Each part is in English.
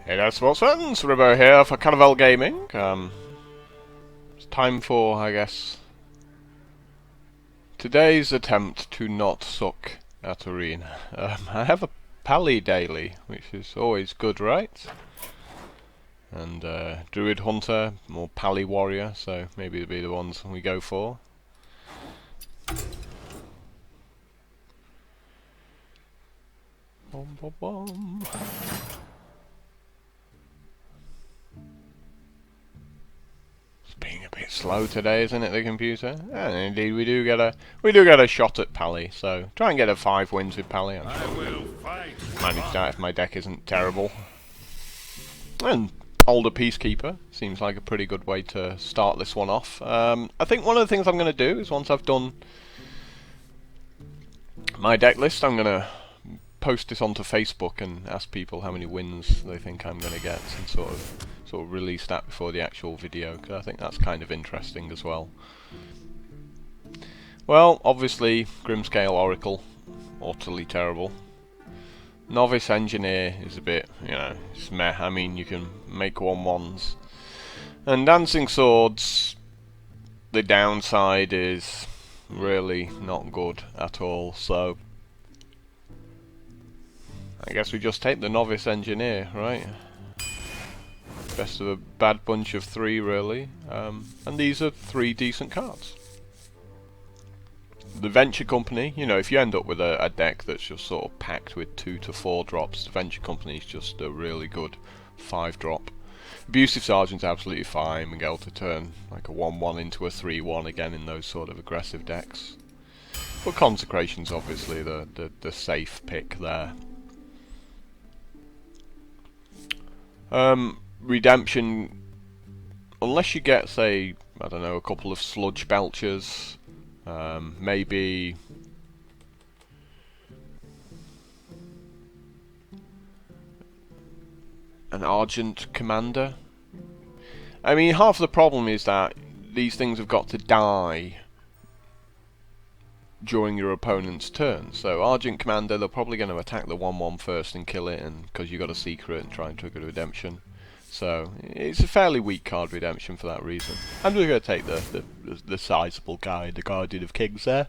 Hey there, sports fans! Ribbo here for Carnival Gaming. It's time for, I guess, today's attempt to not suck at Arena. I have a Pally daily, which is always good, right? And Druid Hunter, more Pally Warrior, so maybe it'll be the ones we go for. Bom, bom, bom. Being a bit slow today, isn't it, the computer? And indeed, we do get a shot at Pally. So try and get a 5 wins with Pally. I'm sure manage that if my deck isn't terrible. And Older Peacekeeper seems like a pretty good way to start this one off. I think one of the things I'm going to do is once I've done my deck list, I'm going to post this onto Facebook and ask people how many wins they think I'm going to get, and sort of release that before the actual video, because I think that's kind of interesting as well. Well, obviously, Grimscale Oracle, utterly terrible. Novice Engineer is a bit, it's meh. I mean, you can make 1/1s. And Dancing Swords, the downside is really not good at all, so I guess we just take the Novice Engineer, right? Best of a bad bunch of 3, really. And these are 3 decent cards. The Venture Company, if you end up with a deck that's just sort of packed with 2 to 4 drops, the Venture Company is just a really good 5-drop. Abusive Sergeant's absolutely fine. We get able to turn like a 1/1 into a 3/1 again in those sort of aggressive decks. But Consecration's obviously the safe pick there. Redemption, unless you get, say, I don't know, a couple of Sludge Belchers, maybe an Argent Commander. I mean, half the problem is that these things have got to die during your opponent's turn. So Argent Commander, they're probably going to attack the 1/1 first and kill it, and because you got a secret and try and trigger Redemption. So it's a fairly weak card, Redemption, for that reason. I'm just going to take the sizable guy, the Guardian of Kings there.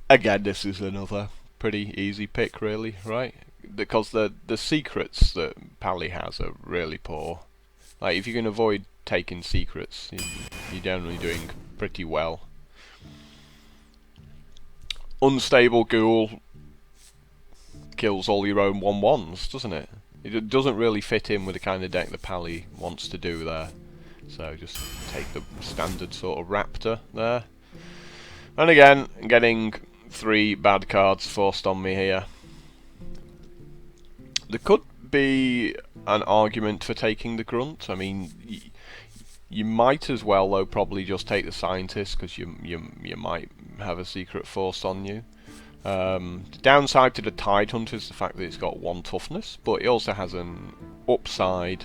Again, this is another pretty easy pick, really, right? Because the secrets that Pally has are really poor. Like, if you can avoid taking secrets, you're generally doing pretty well. Unstable Ghoul kills all your own 1/1s, doesn't it? It doesn't really fit in with the kind of deck that Pally wants to do there. So just take the standard sort of Raptor there. And again, getting 3 bad cards forced on me here. There could be an argument for taking the Grunt. I mean, you might as well, though, probably just take the Scientist, because you might have a secret forced on you. The downside to the Tidehunter is the fact that it's got 1 toughness, but it also has an upside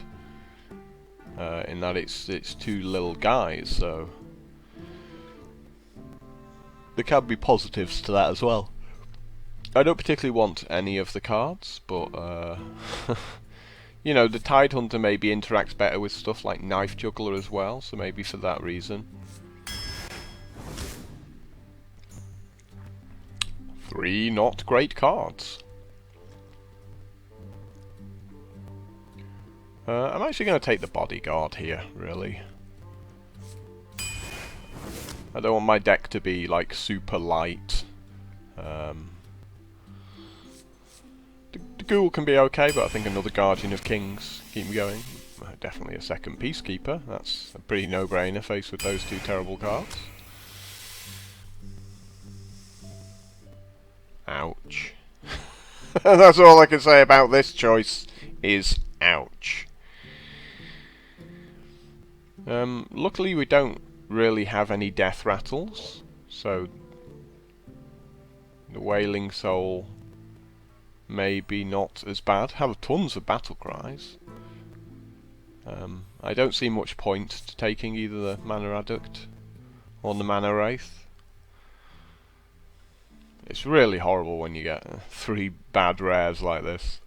in that it's 2 little guys, so there can be positives to that as well. I don't particularly want any of the cards, but the Tidehunter maybe interacts better with stuff like Knife Juggler as well, so maybe for that reason. 3 not great cards. I'm actually going to take the Bodyguard here, really. I don't want my deck to be, like, super light. The Ghoul can be okay, but I think another Guardian of Kings keep me going. Definitely a second Peacekeeper. That's a pretty no-brainer faced with those 2 terrible cards. Ouch. That's all I can say about this choice, is ouch. Luckily we don't really have any Death Rattles, so the Wailing Soul maybe not as bad. Have tons of Battle Cries. I don't see much point to taking either the Mana Adduct or the Mana Wraith. It's really horrible when you get 3 bad rares like this.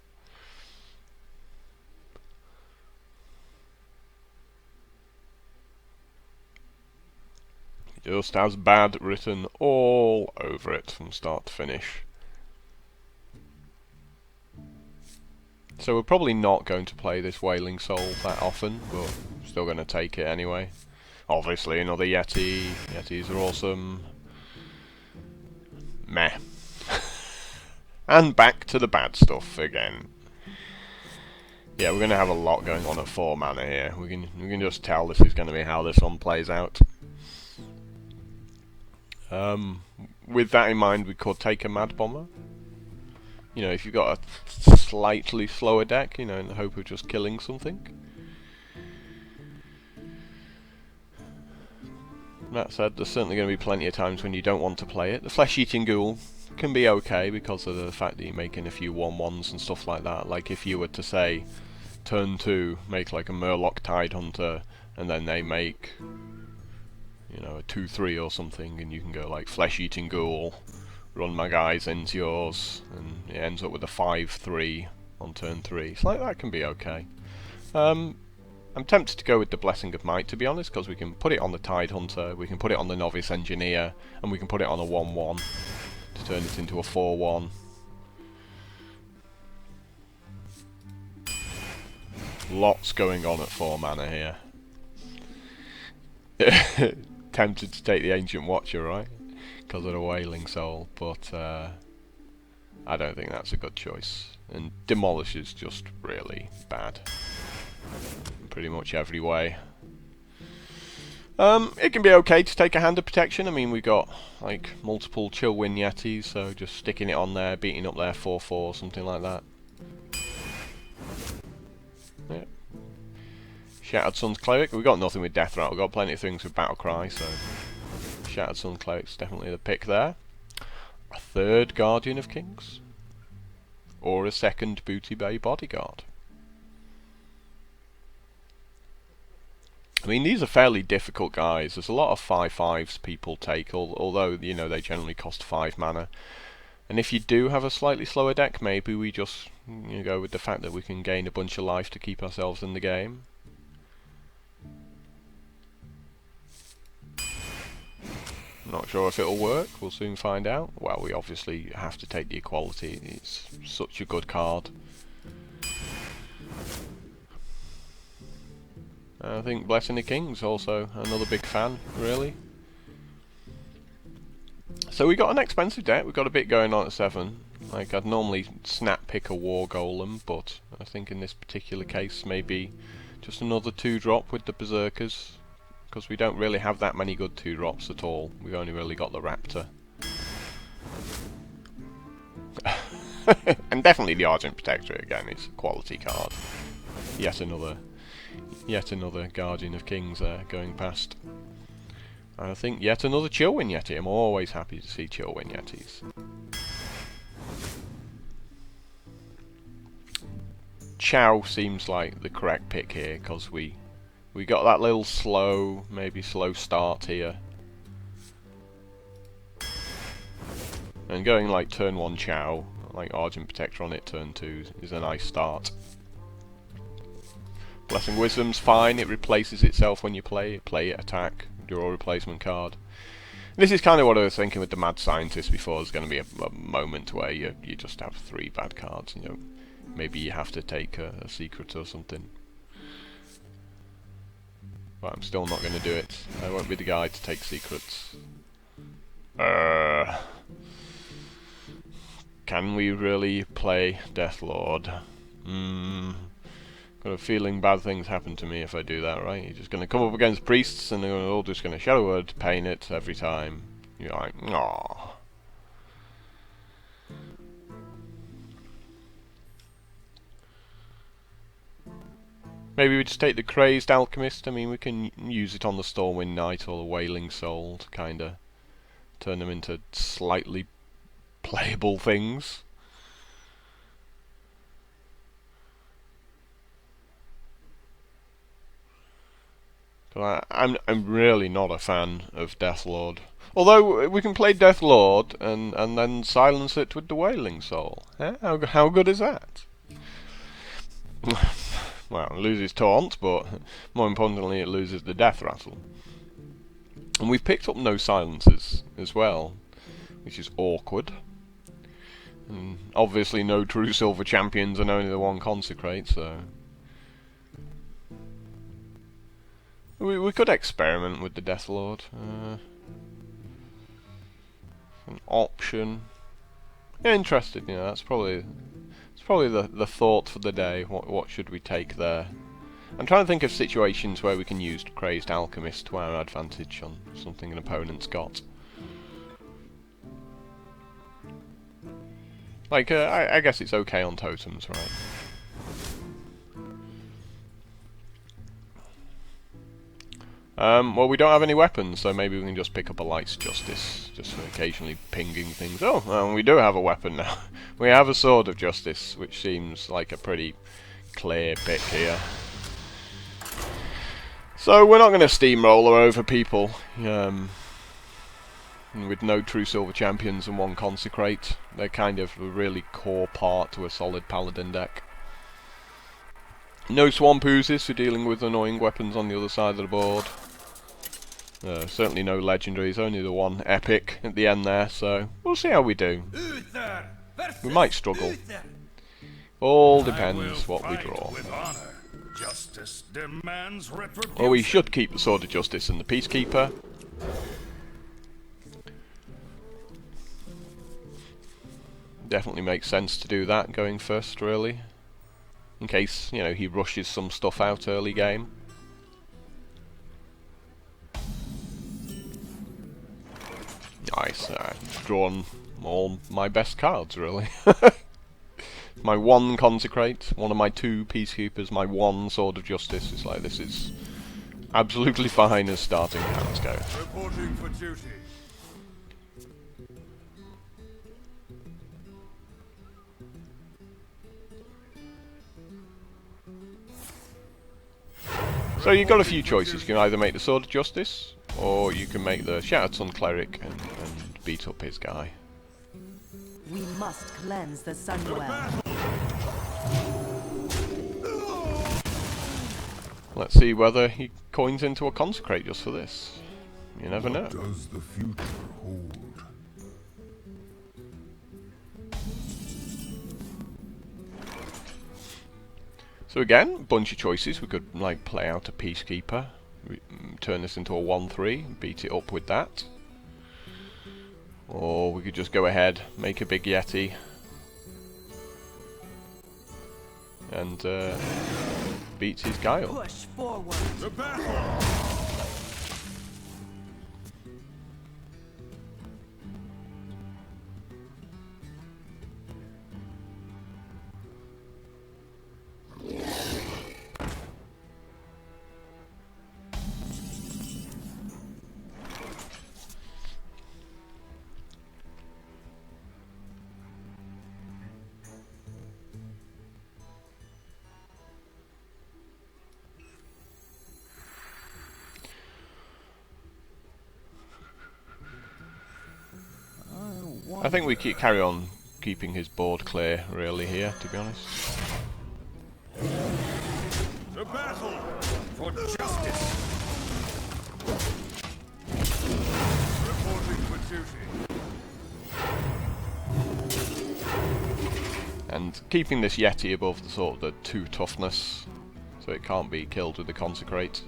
Just has bad written all over it from start to finish. So we're probably not going to play this Wailing Soul that often, but still going to take it anyway. Obviously another Yeti. Yetis are awesome. Meh. And back to the bad stuff again. Yeah, we're going to have a lot going on at 4 mana here. We can just tell this is going to be how this one plays out. With that in mind, we could take a Mad Bomber. You know, if you've got a slightly slower deck, you know, in the hope of just killing something. That said, there's certainly going to be plenty of times when you don't want to play it. The Flesh-Eating Ghoul can be okay because of the fact that you're making a few 1/1s and stuff like that. Like if you were to say, turn 2, make like a Murloc Tidehunter, and then they make, you know, a 2/3 or something, and you can go like Flesh-Eating Ghoul, run my guys into yours, and it ends up with a 5/3 on turn 3. So like that can be okay. I'm tempted to go with the Blessing of Might, to be honest, because we can put it on the Tidehunter, we can put it on the Novice Engineer, and we can put it on a 1/1 to turn it into a 4/1. Lots going on at 4 mana here. Tempted to take the Ancient Watcher, right? Because of the Wailing Soul, but I don't think that's a good choice. And Demolish is just really bad. In pretty much every way. It can be okay to take a Hand of Protection. I mean, we've got like multiple Chillwind Yetis, so just sticking it on there, beating up their 4/4, something like that. Yeah. Shattered Sun's Cleric. We've got nothing with Death Rattle. We've got plenty of things with Battle Cry, so Shattered Sun Cleric's definitely the pick there. A 3rd Guardian of Kings, or a 2nd Booty Bay Bodyguard. I mean, these are fairly difficult guys. There's a lot of 5/5s people take, although, you know, they generally cost 5 mana. And if you do have a slightly slower deck, maybe we just go with the fact that we can gain a bunch of life to keep ourselves in the game. Not sure if it'll work, we'll soon find out. Well, we obviously have to take the Equality, it's such a good card. I think Blessing the King's also another big fan, really. So we got an expensive deck, we've got a bit going on at 7. Like, I'd normally snap pick a War Golem, but I think in this particular case maybe just another 2-drop with the Berserkers, because we don't really have that many good 2-drops at all. We've only really got the Raptor. And definitely the Argent Protector again, it's a quality card. Yet another Guardian of Kings there going past. And I think yet another Chillwind Yeti. I'm always happy to see Chillwind Yetis. Chow seems like the correct pick here, because we got that little slow, maybe slow start here. And going like turn 1 Chow, like Argent Protector on it turn 2 is a nice start. Blessing Wisdom's fine, it replaces itself when you play it, attack, draw a replacement card. This is kind of what I was thinking with the Mad Scientist before. There's going to be a moment where you just have 3 bad cards, you know. Maybe you have to take a secret or something. But I'm still not going to do it. I won't be the guy to take secrets. Can we really play Deathlord? Got a feeling bad things happen to me if I do that, right? You're just going to come up against priests and they're all just going to Shadow Word pain it every time. You're like, aww. Maybe we just take the Crazed Alchemist. I mean, we can use it on the Stormwind Knight or the Wailing Soul to kind of turn them into slightly playable things. I'm really not a fan of Deathlord. Although we can play Deathlord and then silence it with the Wailing Soul. Eh? How good is that? Well, it loses Taunt, but more importantly it loses the Death Rattle. And we've picked up no silences as well, which is awkward. And obviously no true silver champions and only the one consecrate, so... We could experiment with the Death Lord. An option. Yeah, interested, you know, that's probably the thought for the day. What should we take there? I'm trying to think of situations where we can use Crazed Alchemist to our advantage on something an opponent's got. Like, I guess it's okay on totems, right? Well, we don't have any weapons, so maybe we can just pick up a Light's Justice, just for occasionally pinging things. Oh, we do have a weapon now. We have a Sword of Justice, which seems like a pretty clear pick here. So we're not going to steamroller over people, with no true silver champions and one consecrate. They're kind of a really core part to a solid paladin deck. No swamp oozes for dealing with annoying weapons on the other side of the board. Certainly no legendaries, only the one epic at the end there, so we'll see how we do. We might struggle. All depends what we draw. Justice demands retribution. Well, we should keep the Sword of Justice and the Peacekeeper. Definitely makes sense to do that going first, really. In case, you know, he rushes some stuff out early game. Nice, drawn all my best cards, really. My one Consecrate, one of my two Peacekeepers, my one Sword of Justice. It's like, this is absolutely fine as starting hands go. Reporting for duty. So you've got a few choices. You can either make the Sword of Justice, or you can make the Shattered Sun Cleric and beat up his guy. We must cleanse the Sunwell. Let's see whether he coins into a Consecrate just for this. You never know. What does the future hold? So again, a bunch of choices. We could like play out a Peacekeeper, turn this into a 1/3, beat it up with that. Or we could just go ahead, make a big Yeti, and beat his guy up. Push forward. The battle. I think we carry on keeping his board clear, really, here, to be honest. The battle for justice. Reporting for duty. And keeping this Yeti above the sort of the 2 toughness, so it can't be killed with the Consecrate.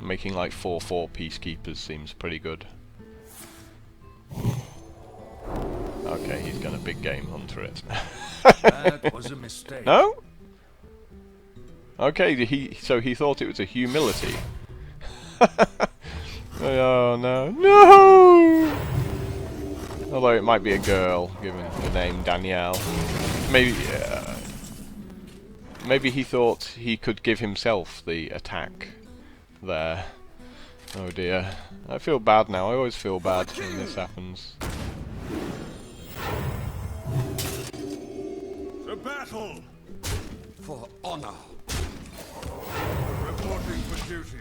Making like 4/4 Peacekeepers seems pretty good. Okay, he's gonna big game hunter it. That was a mistake. No? Okay, so he thought it was a humility. Oh no. No! Although it might be a girl, given the name Danielle. Maybe he thought he could give himself the attack there. Oh dear. I feel bad now. I always feel bad when this happens. The battle for honor. reporting for duty.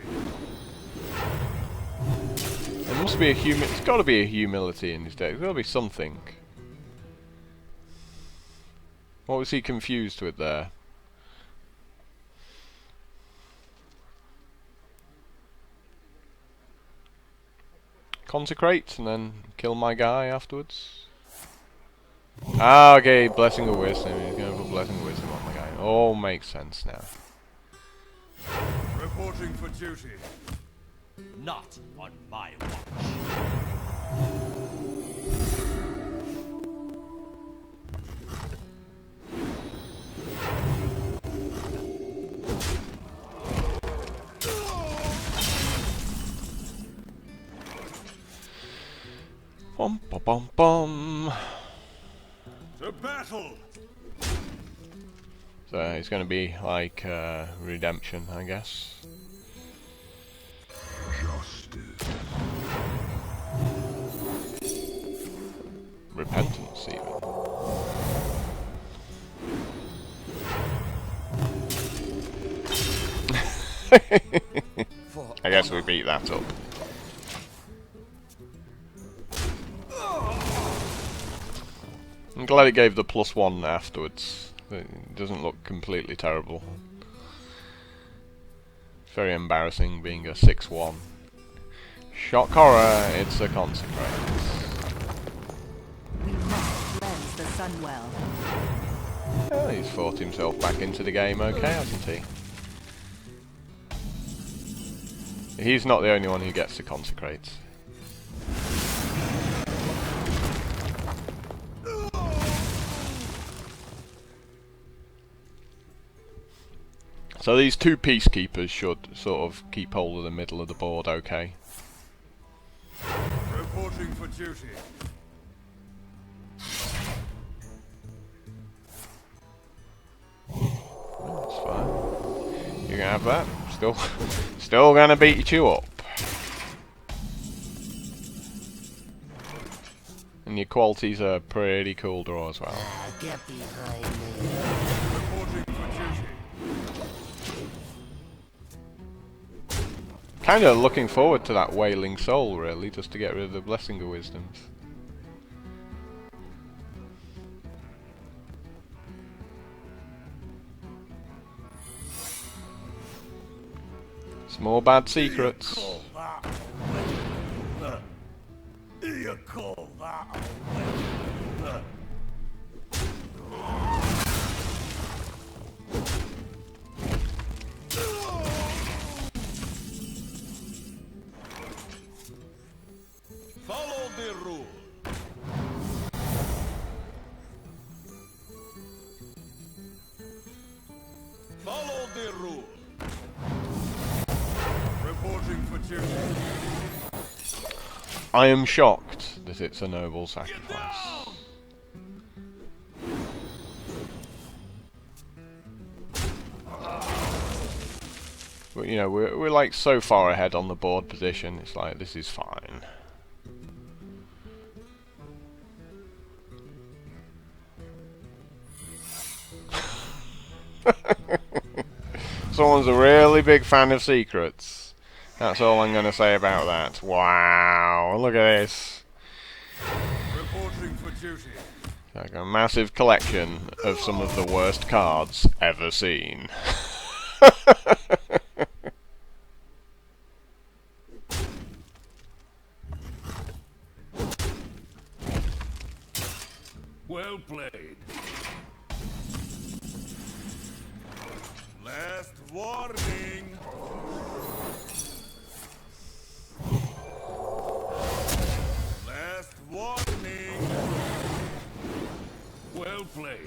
There must be it's got to be a humility in his deck. There's got to be something. What was he confused with there? consecrate and then kill my guy afterwards. Ah, okay, Blessing of Wisdom. He's going to put Blessing of Wisdom on my guy. All makes sense now. Reporting for duty. Not on my watch. Bum bum bum bum. To battle! So it's going to be like redemption, I guess. Justice. Repentance, even. For I guess we honor. beat that up. I'm glad it gave the +1 afterwards. It doesn't look completely terrible. It's very embarrassing being a 6-1. Shock horror, it's a consecrate. We must cleanse the Sunwell. Oh, he's fought himself back into the game okay, hasn't he? He's not the only one who gets to consecrate. So these two peacekeepers should sort of keep hold of the middle of the board okay. Reporting for duty. That's fine. You can have that. Still gonna beat you up. And your qualities are pretty cool draw as well. Get behind me. Reporting for duty. Kinda looking forward to that Wailing Soul really, just to get rid of the Blessing of Wisdoms. Some more bad secrets. You call that Follow the rule. Follow the rule. Reporting for duty. I am shocked that it's a noble sacrifice. But, you know, we're like so far ahead on the board position, it's like, this is fine. Someone's a really big fan of secrets. That's all I'm going to say about that. Wow, look at this. Reporting for duty. Like a massive collection of some of the worst cards ever seen. Well played. Last warning. Last warning. Well played.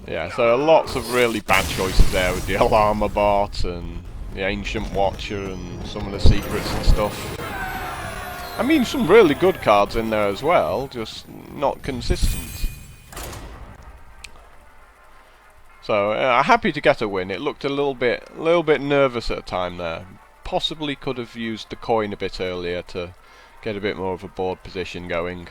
Yeah, so lots of really bad choices there with the Alarma Bot and the Ancient Watcher and some of the secrets and stuff. I mean, some really good cards in there as well, just not consistent. So, happy to get a win. It looked a little bit nervous at a time there. Possibly could have used the coin a bit earlier to get a bit more of a board position going.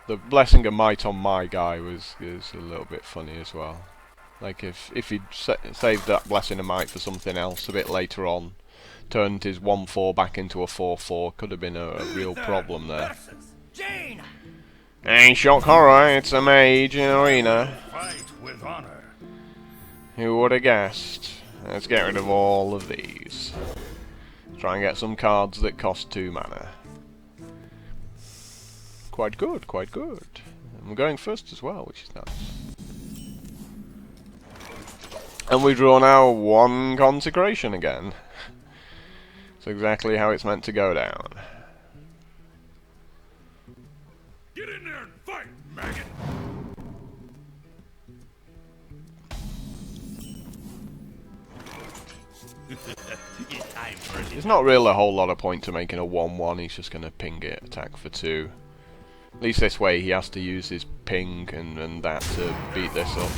The Blessing of Might on my guy was a little bit funny as well. Like if he'd saved that Blessing of Might for something else a bit later on, turned his 1-4 back into a 4-4, could have been a real problem there. Jane! Hey, shock horror, it's a mage in arena. Fight with honor. Who would have guessed? Let's get rid of all of these. Try and get some cards that cost 2 mana. Quite good, quite good. I'm going first as well, which is nice. And we draw now 1 Consecration again. It's exactly how it's meant to go down. Get in there and fight, maggot! It's time for There's not really a whole lot of point to making a 1-1, he's just going to ping it, attack for 2. At least this way he has to use his ping and that to beat this up.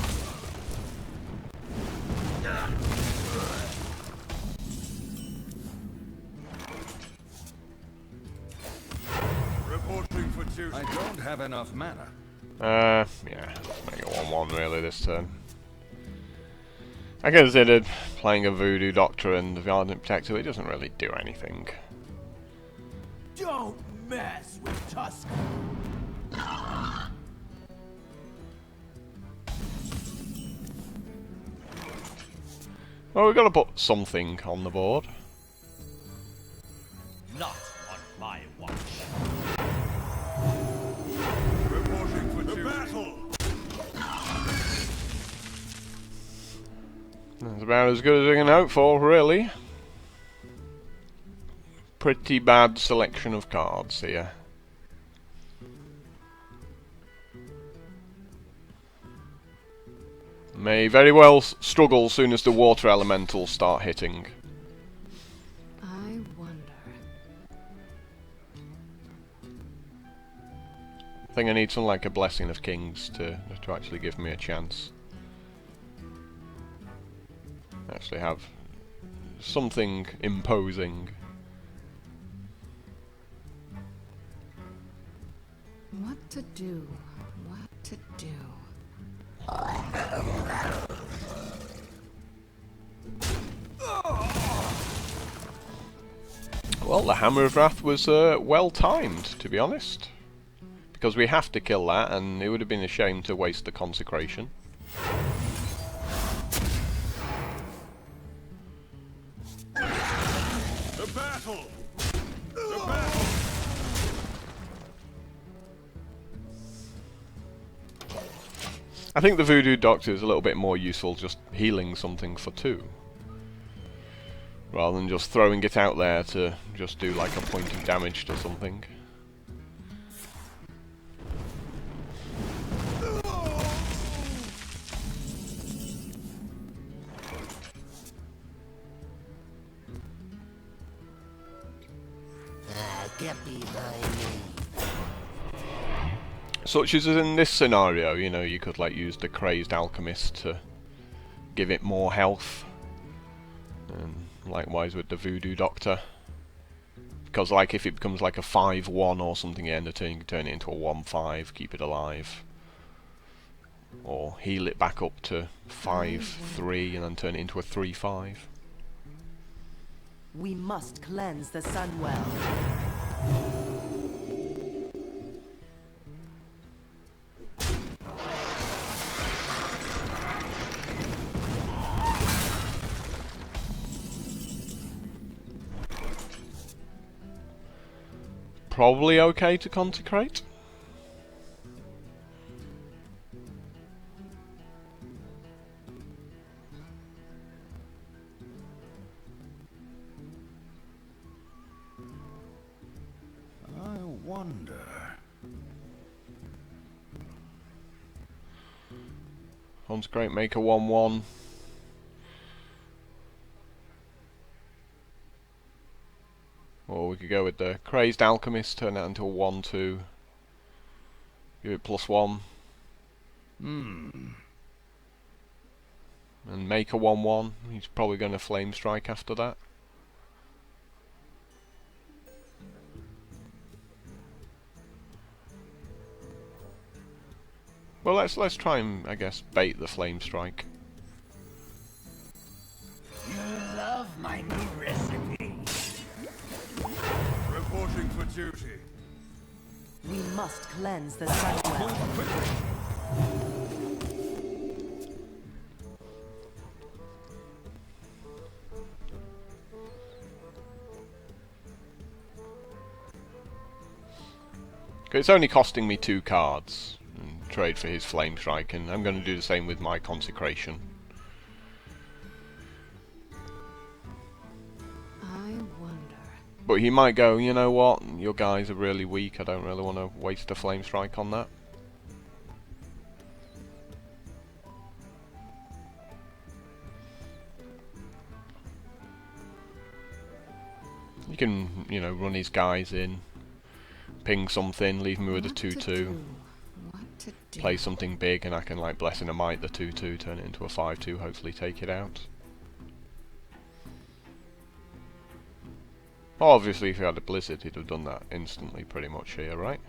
Reporting for duty. I don't have enough mana. Yeah, let's make it 1-1 really this turn. I considered playing a Voodoo Doctor and the Ardent Protector, it doesn't really do anything. Don't mess with Tusk. Well, we've got to put something on the board. Not on my watch. Reporting for duty. Battle! That's about as good as we can hope for, really. Pretty bad selection of cards here. May very well struggle as soon as the water elementals start hitting. I wonder. I think I need something like a Blessing of Kings to actually give me a chance. Actually have something imposing. What to do? What to do? Well, the Hammer of Wrath was well timed, to be honest. Because we have to kill that, and it would have been a shame to waste the Consecration. The battle! The battle! I think the Voodoo Doctor is a little bit more useful just healing something for 2. Rather than just throwing it out there to just do like a point of damage to something. Get behind me. Such as in this scenario, you know, you could like use the Crazed Alchemist to give it more health. And likewise with the Voodoo Doctor. Because like if it becomes like a 5-1 or something at the end of turn, you can turn it into a 1-5, keep it alive. Or heal it back up to 5-3 and then turn it into a 3-5. We must cleanse the Sunwell. Probably okay to consecrate. I wonder. Consecrate, make a 1-1. Or we could go with the Crazed Alchemist, turn that into a 1-2. Give it +1. And make a 1-1. He's probably going to Flame Strike after that. Well, let's try and, I guess, bait the Flame Strike. You love my new recipe. Reporting for duty. We must cleanse the Sunwell. It's only costing me 2 cards. And trade for his Flame Strike, and I'm going to do the same with my Consecration. I wonder. But he might go, you know what, your guys are really weak, I don't really want to waste a Flame Strike on that. You can, you know, run his guys in, ping something, leave me with a 2-2, What to do? play something big, and I can, like, Blessing a Might the 2-2, turn it into a 5-2, hopefully take it out. Well, obviously if he had a Blizzard, he'd have done that instantly, pretty much here, right?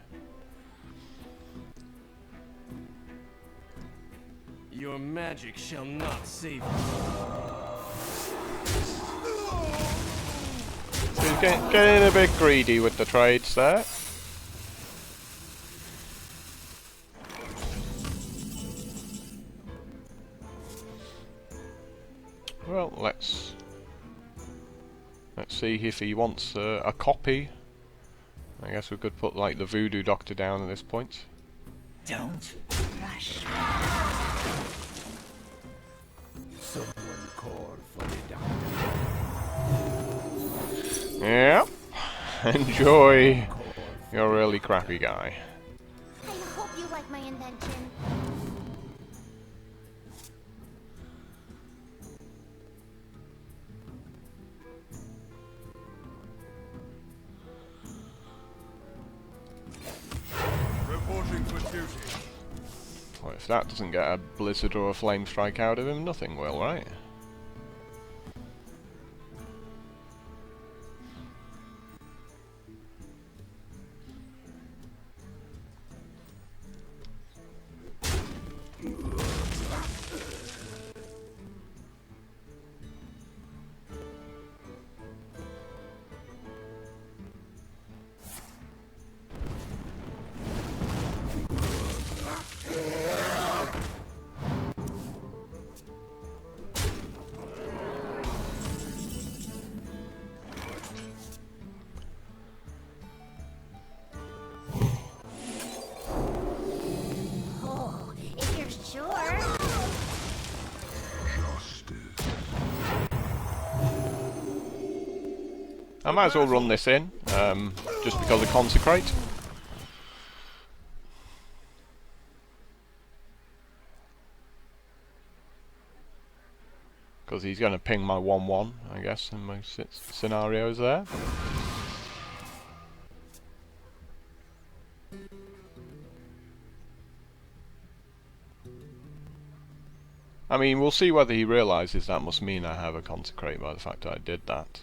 Your magic shall not save you. So he's getting a bit greedy with the trades there. Well, let's see if he wants a copy. I guess we could put like the Voodoo Doctor down at this point. Don't rush. Someone call for the doctor. Yep. Enjoy your really crappy guy. I hope you like my invention. Reporting for duty. Well, if that doesn't get a Blizzard or a Flame Strike out of him, nothing will, right? Oh, if you're sure. I might as well run this in, just because of Consecrate. Because he's going to ping my 1-1, I guess, in most scenarios there. I mean, we'll see whether he realises that must mean I have a Consecrate by the fact that I did that.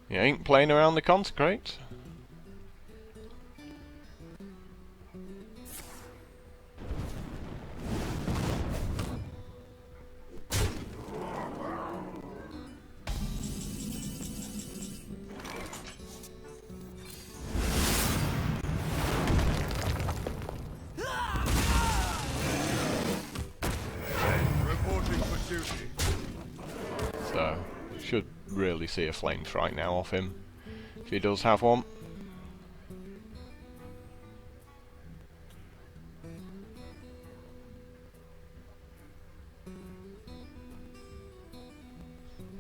He ain't playing around the Consecrate. Reporting for duty. So, should really see a Flame Strike now off him, if he does have one.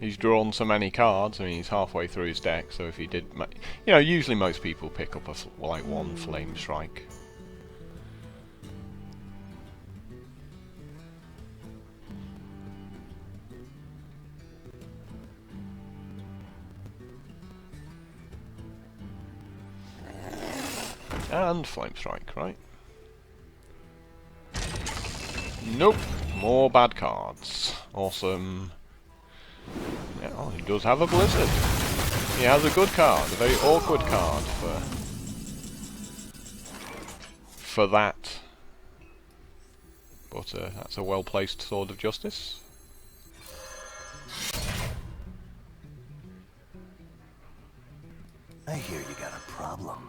He's drawn so many cards, I mean he's halfway through his deck, so if he did, you know, usually most people pick up like one Flame Strike. And Flame Strike, right? Nope, more bad cards. Awesome. Yeah, oh, he does have a Blizzard. He has a good card, a very awkward card for that. But that's a well-placed Sword of Justice. I hear you got a problem.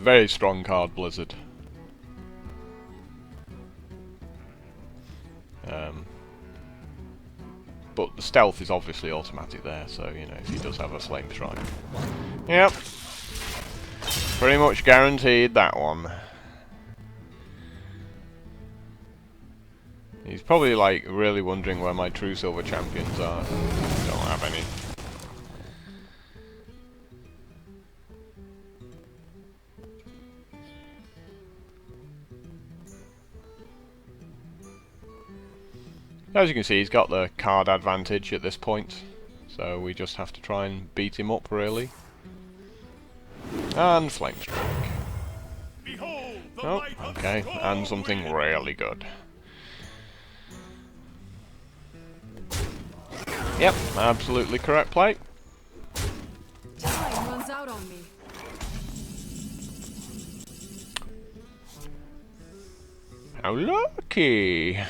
a very strong card, Blizzard. But the stealth is obviously automatic there, so, you know, if he does have a flame strike. Yep. Pretty much guaranteed that one. He's probably, like, really wondering where my true silver champions are. Don't have any. As you can see, he's got the card advantage at this point, so we just have to try and beat him up, really. And Flame Strike. Behold the Oh, light of okay, Storm and something Wind. really good. Yep, absolutely correct play. Time runs out on me. How lucky!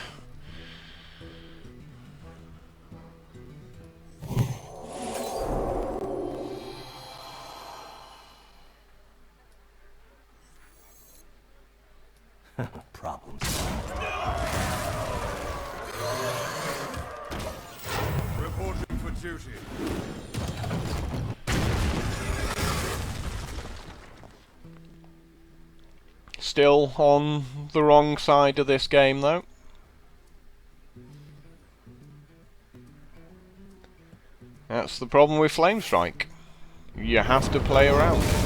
Problem Reporting for duty. Still on the wrong side of this game, though. That's the problem with Flame Strike. You have to play around it.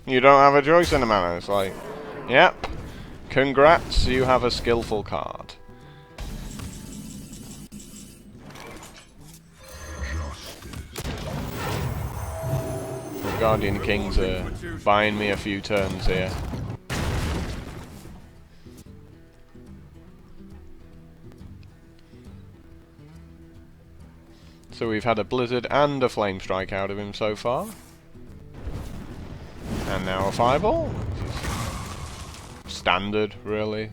You don't have a choice in a manner. It's like, yep, congrats, you have a skillful card. The Guardian Kings are buying me a few turns here. So we've had a Blizzard and a Flame Strike out of him so far. And now a Fireball. Standard, really.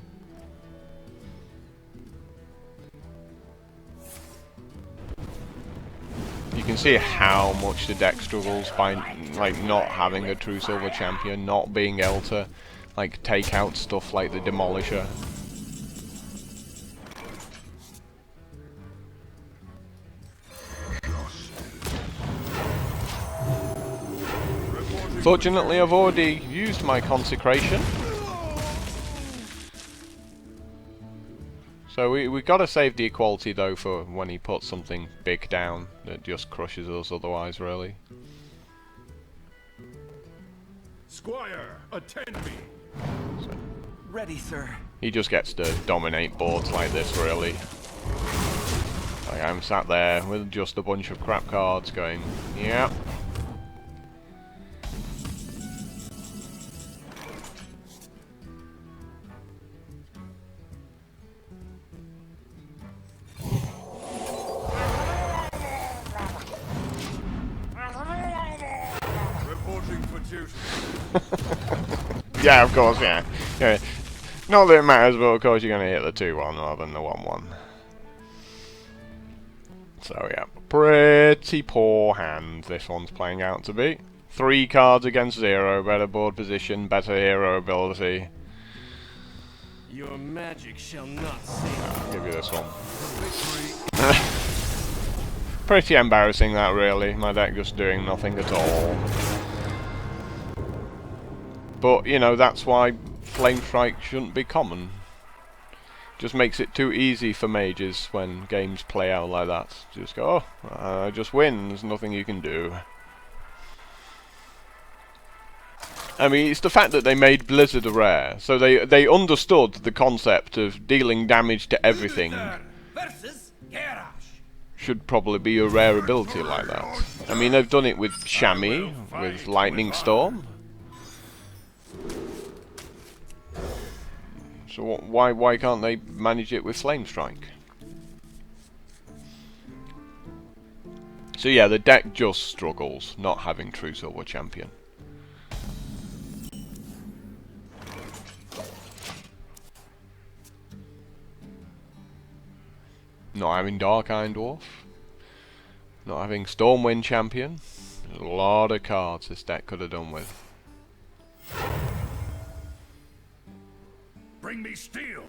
You can see how much the deck struggles by like not having a true silver champion, not being able to like take out stuff like the Demolisher. Fortunately, I've already used my Consecration. So we gotta save the equality though for when he puts something big down that just crushes us otherwise, really. Squire, attend me. So ready, sir. he just gets to dominate boards like this, really. Like I'm sat there with just a bunch of crap cards going, yeah. Reporting for duty. Yeah, of course, yeah. Yeah. Not that it matters, but of course you're going to hit the 2-1 rather than the 1-1. So yeah, pretty poor hand this one's playing out to be. 3 cards against 0, better board position, better hero ability. Your magic shall not save you. I'll give you this one. Pretty embarrassing that, really. My deck just doing nothing at all. But, you know, that's why Flame Strike shouldn't be common. Just makes it too easy for mages when games play out like that. Just go, oh, I just win, there's nothing you can do. I mean, it's the fact that they made Blizzard a rare, so they understood the concept of dealing damage to everything should probably be a rare ability like that. I mean, they've done it with Chamois, with Lightning Storm. So why can't they manage it with Flame Strike? So yeah, the deck just struggles not having true silver champion. Not having Dark Iron Dwarf. Not having Stormwind champion. A lot of cards this deck could have done with. Bring me steel.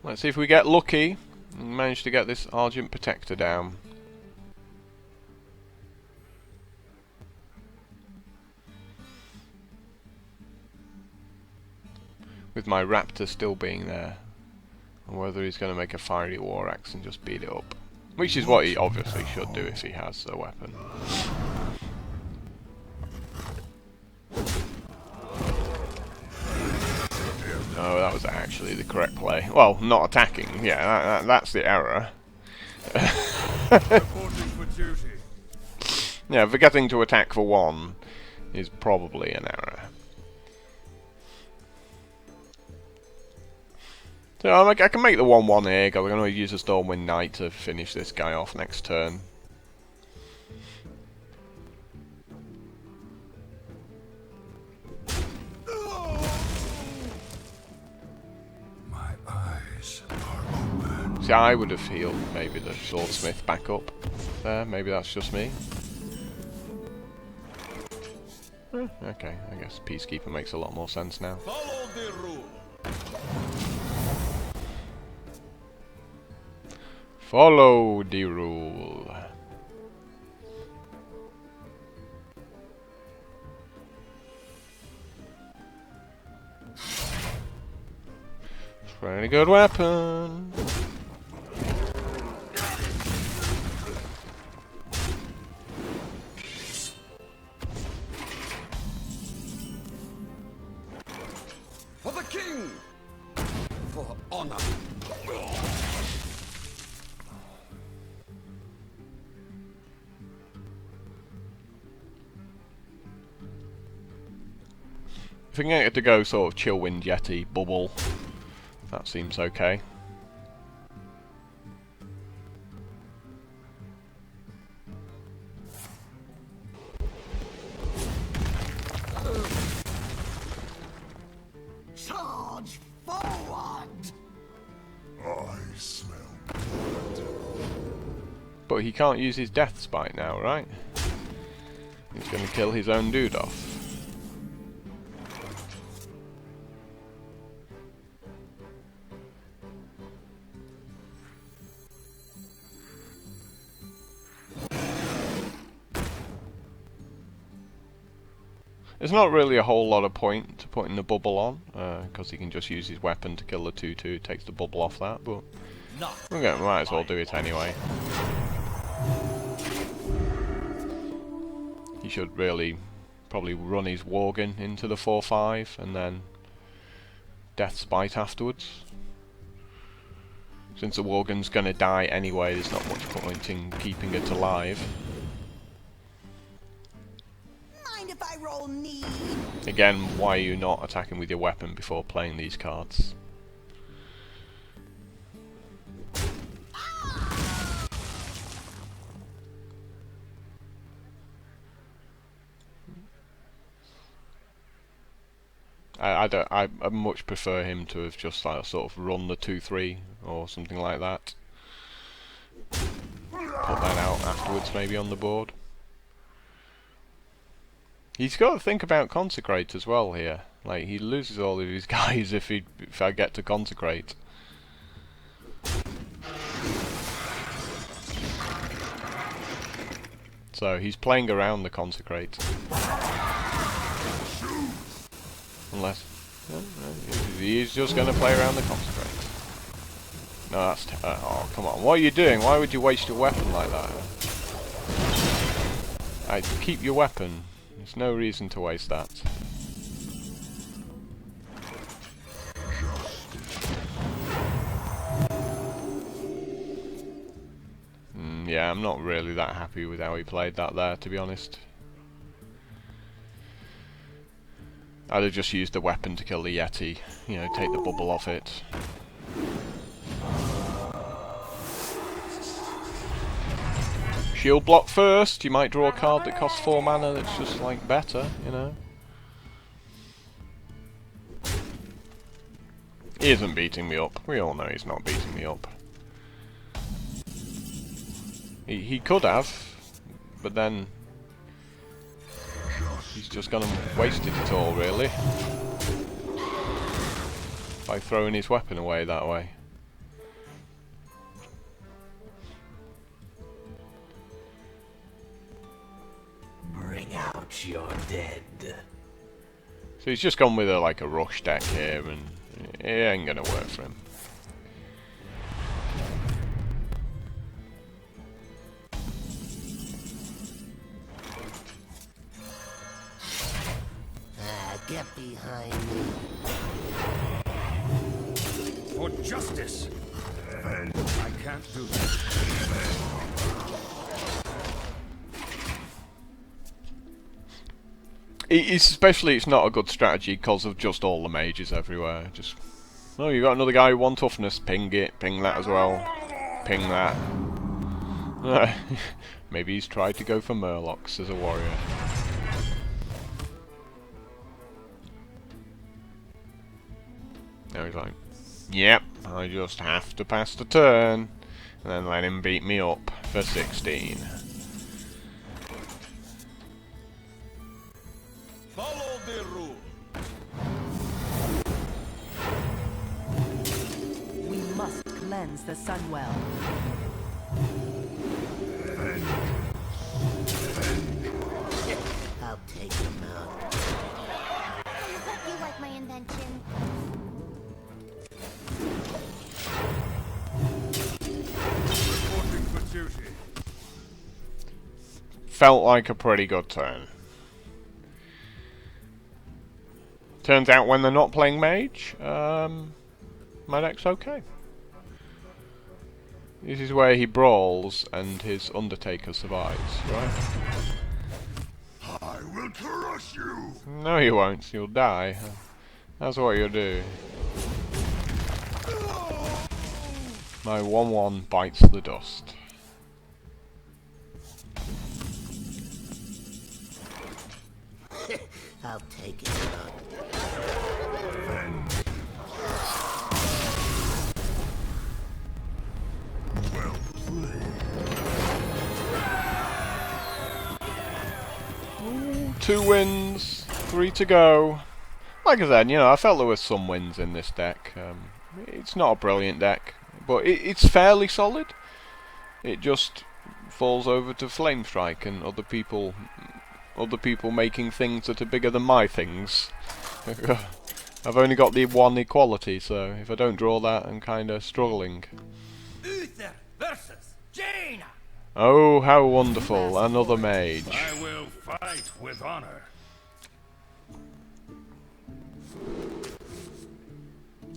Let's see if we get lucky and manage to get this Argent Protector down. With my Raptor still being there. Or whether he's going to make a Fiery War Axe and just beat it up. Which is what he obviously should do if he has a weapon. No, that was actually the correct play. Well, not attacking. Yeah, that's the error. Reporting for duty. Yeah, forgetting to attack for one is probably an error. So I can make the 1-1 here, because we're going to use a Stormwind Knight to finish this guy off next turn. My eyes are open. See, I would have healed maybe the Swordsmith back up there. Maybe that's just me. Okay, I guess Peacekeeper makes a lot more sense now. Follow the rule. Follow the rule. Very good weapon. For the king. For honor. If we can get it to go sort of Chillwind Yeti bubble, that seems okay. Charge forward. I smell. But he can't use his Death Spite now, right? He's going to kill his own dude off. There's not really a whole lot of point to putting the bubble on, because he can just use his weapon to kill the 2/2, takes the bubble off that, but we might as well do it anyway. He should really probably run his Worgen into the 4/5 and then Death Spite afterwards. Since the Worgen's gonna die anyway, there's not much point in keeping it alive. If I roll need. Again, why are you not attacking with your weapon before playing these cards? I much prefer him to have just like sort of run the 2/3 or something like that. Put that out afterwards, maybe on the board. He's got to think about Consecrate as well here. Like, he loses all of his guys if I get to Consecrate. So he's playing around the Consecrate. Unless he's just going to play around the Consecrate. No, that's oh, come on! What are you doing? Why would you waste your weapon like that? Keep your weapon. There's no reason to waste that. Yeah, I'm not really that happy with how he played that there, to be honest. I'd have just used the weapon to kill the Yeti, you know, take the bubble off it. Shield block first, you might draw a card that costs 4 mana that's just like better, you know. He isn't beating me up. We all know he's not beating me up. He could have, but then he's just gone and wasted it all, really, by throwing his weapon away that way. Bring out your dead. So he's just gone with like a rush deck here, and it ain't gonna work for him. Get behind me. For justice. I can't do that. Especially, it's not a good strategy because of just all the mages everywhere. Just, oh, you got another guy with 1 toughness. Ping it, ping that as well. Ping that. Maybe he's tried to go for Murlocs as a warrior. Now he's like, yep, I just have to pass the turn, and then let him beat me up for 16. Follow the rule. We must cleanse the Sunwell. I'll take him out. I hope you like my invention. Reporting for duty. Felt like a pretty good turn. Turns out when they're not playing mage, my deck's okay. This is where he brawls and his Undertaker survives, right? I will crush you! No you won't, you'll die. That's what you'll do. My 1-1 bites the dust. I'll take it out. Well played. 2 wins, 3 to go. Like I said, you know, I felt there were some wins in this deck. It's not a brilliant deck, but it's fairly solid. It just falls over to Flame Strike and other people making things that are bigger than my things. I've only got the 1 equality, so if I don't draw that, I'm kind of struggling. Uther versus Jaina. Oh, how wonderful! Another mage. I will fight with honor.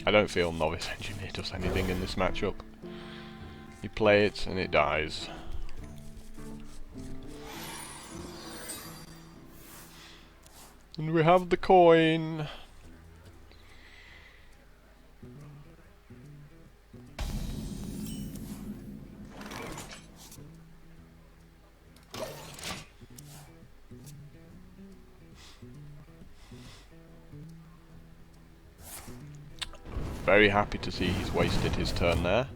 I don't feel Novice Engineer does anything in this matchup. You play it and it dies. And we have the coin. Very happy to see he's wasted his turn there.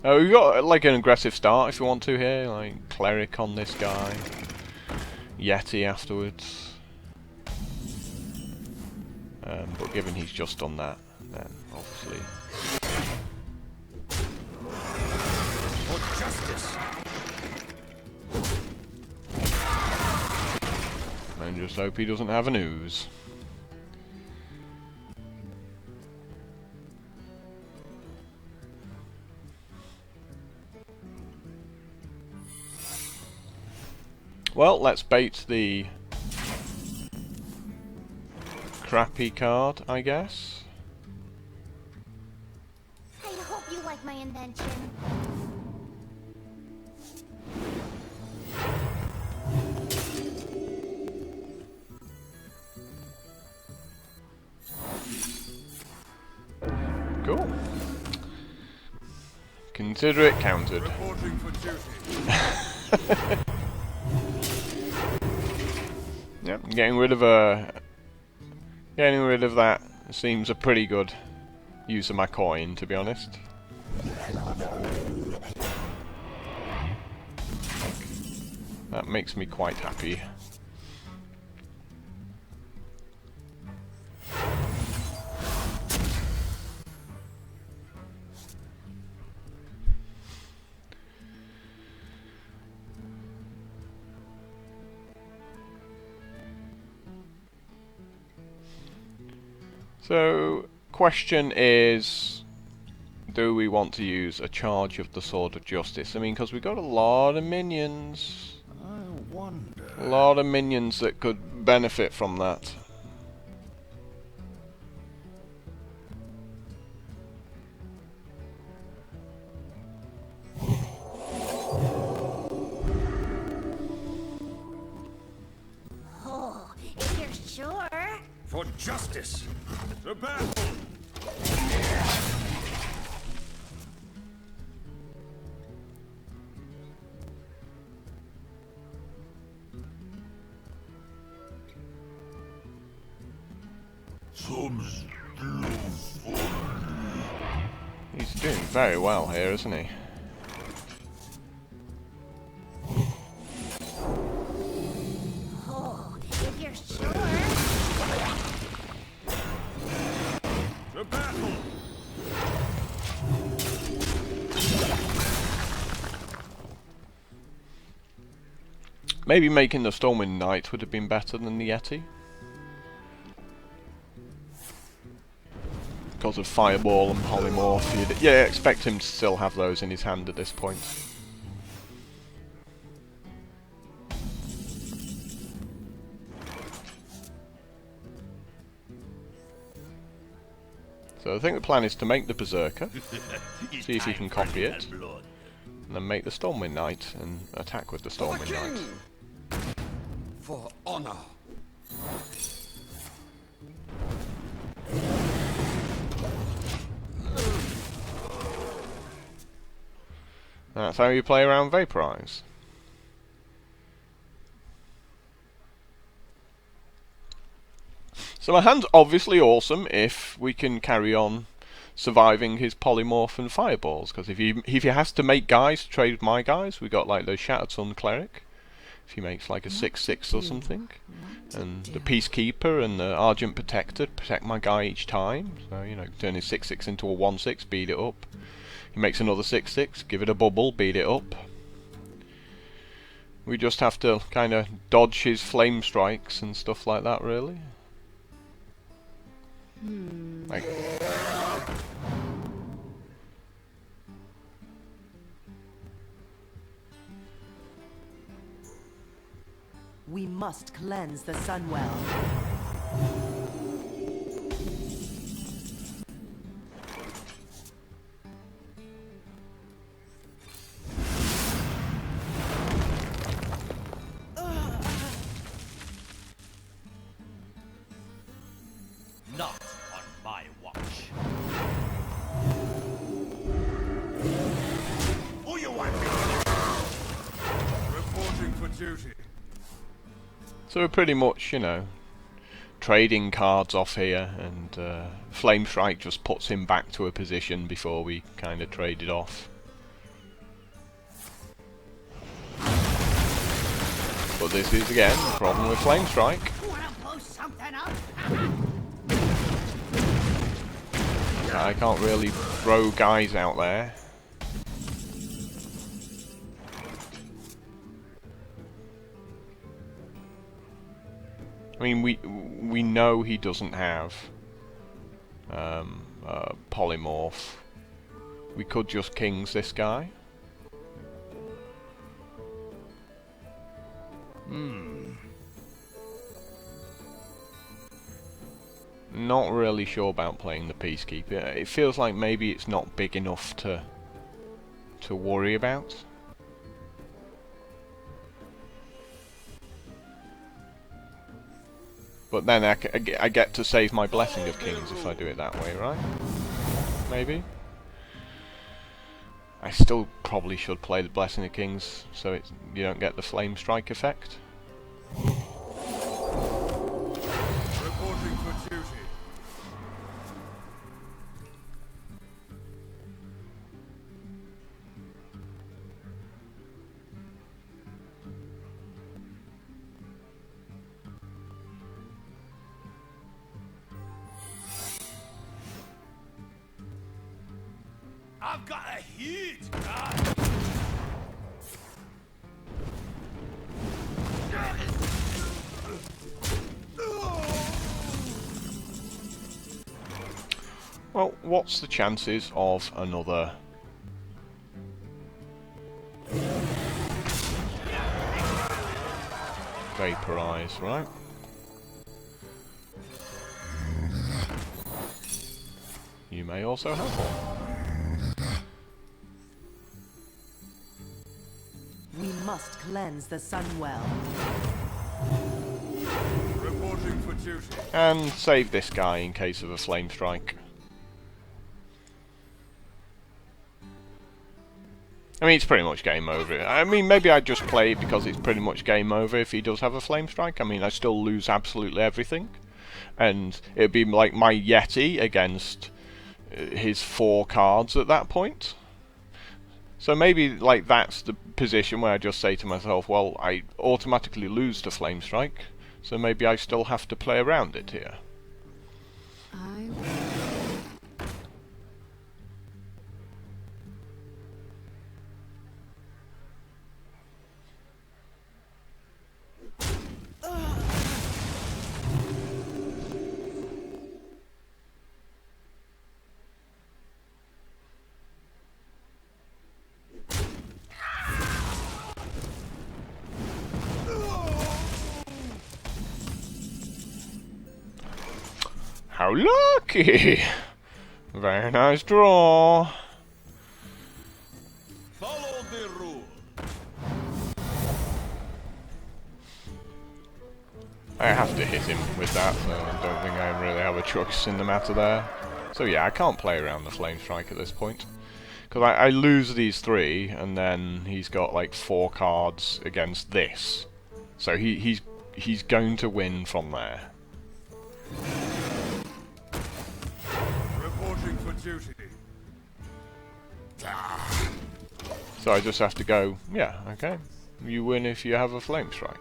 Oh, we got like an aggressive start if you want to here, like Cleric on this guy, Yeti afterwards. But given he's just done that, then obviously. For justice. And just hope he doesn't have an ooze. Well, let's bait the crappy card, I guess. I hope you like my invention. Cool. Consider it counted. Reporting for duty. Yep, getting rid of that seems a pretty good use of my coin, to be honest. That makes me quite happy. So, question is, do we want to use a charge of the Sword of Justice? I mean, because we've got a lot of minions. I wonder. A lot of minions that could benefit from that. Oh, if you're sure. For justice. The battle. He's doing very well here, isn't he? Oh, if you're sure. The battle. Maybe making the Stormwind Knight would have been better than the Yeti. Because of Fireball and Polymorph, yeah, expect him to still have those in his hand at this point. So I think the plan is to make the Berserker, see if he can copy it, and then make the Stormwind Knight and attack with the Stormwind Knight. For honor. That's how you play around Vaporize. So my hand's obviously awesome if we can carry on surviving his Polymorph and Fireballs, because if he has to make guys to trade with my guys, we got like the Shattered Sun Cleric, if he makes like a 6/6 or something, and the Peacekeeper and the Argent Protector protect my guy each time, so you know, turn his 6/6 into a 1/6, beat it up. He makes another 6/6, give it a bubble, beat it up. We just have to kind of dodge his flame strikes and stuff like that, really. Like, We must cleanse the Sunwell. Not on my watch. Who you want? Reporting for duty. so we're pretty much, you know, trading cards off here, and Flame Strike just puts him back to a position before we kind of trade it off. But this is again the problem with Flame Strike. Wanna blow something up? I can't really throw guys out there. I mean, we know he doesn't have Polymorph. We could just Kings this guy. Not really sure about playing the Peacekeeper. It feels like maybe it's not big enough to worry about. But then I get to save my Blessing of Kings if I do it that way, right? Maybe? I still probably should play the Blessing of Kings so you don't get the Flame Strike effect. Reporting for duty. I've got a huge gun. Well, what's the chances of another... Vaporize, right? You may also have one. We must cleanse the Sunwell. Reporting for duty. And save this guy in case of a Flame Strike. I mean, it's pretty much game over. I mean, maybe I'd just play it because it's pretty much game over if he does have a Flame Strike. I mean, I still lose absolutely everything. And it'd be like my Yeti against his 4 cards at that point. So maybe like that's the position where I just say to myself, well, I automatically lose to Flame Strike, so maybe I still have to play around it here. How lucky! Very nice draw. Follow the rule. I have to hit him with that, so I don't think I really have a choice in the matter there. So yeah, I can't play around the Flame Strike at this point. Because I lose these 3, and then he's got like 4 cards against this. So he's going to win from there. Reporting for duty. So I just have to go, yeah, okay. You win if you have a Flame Strike.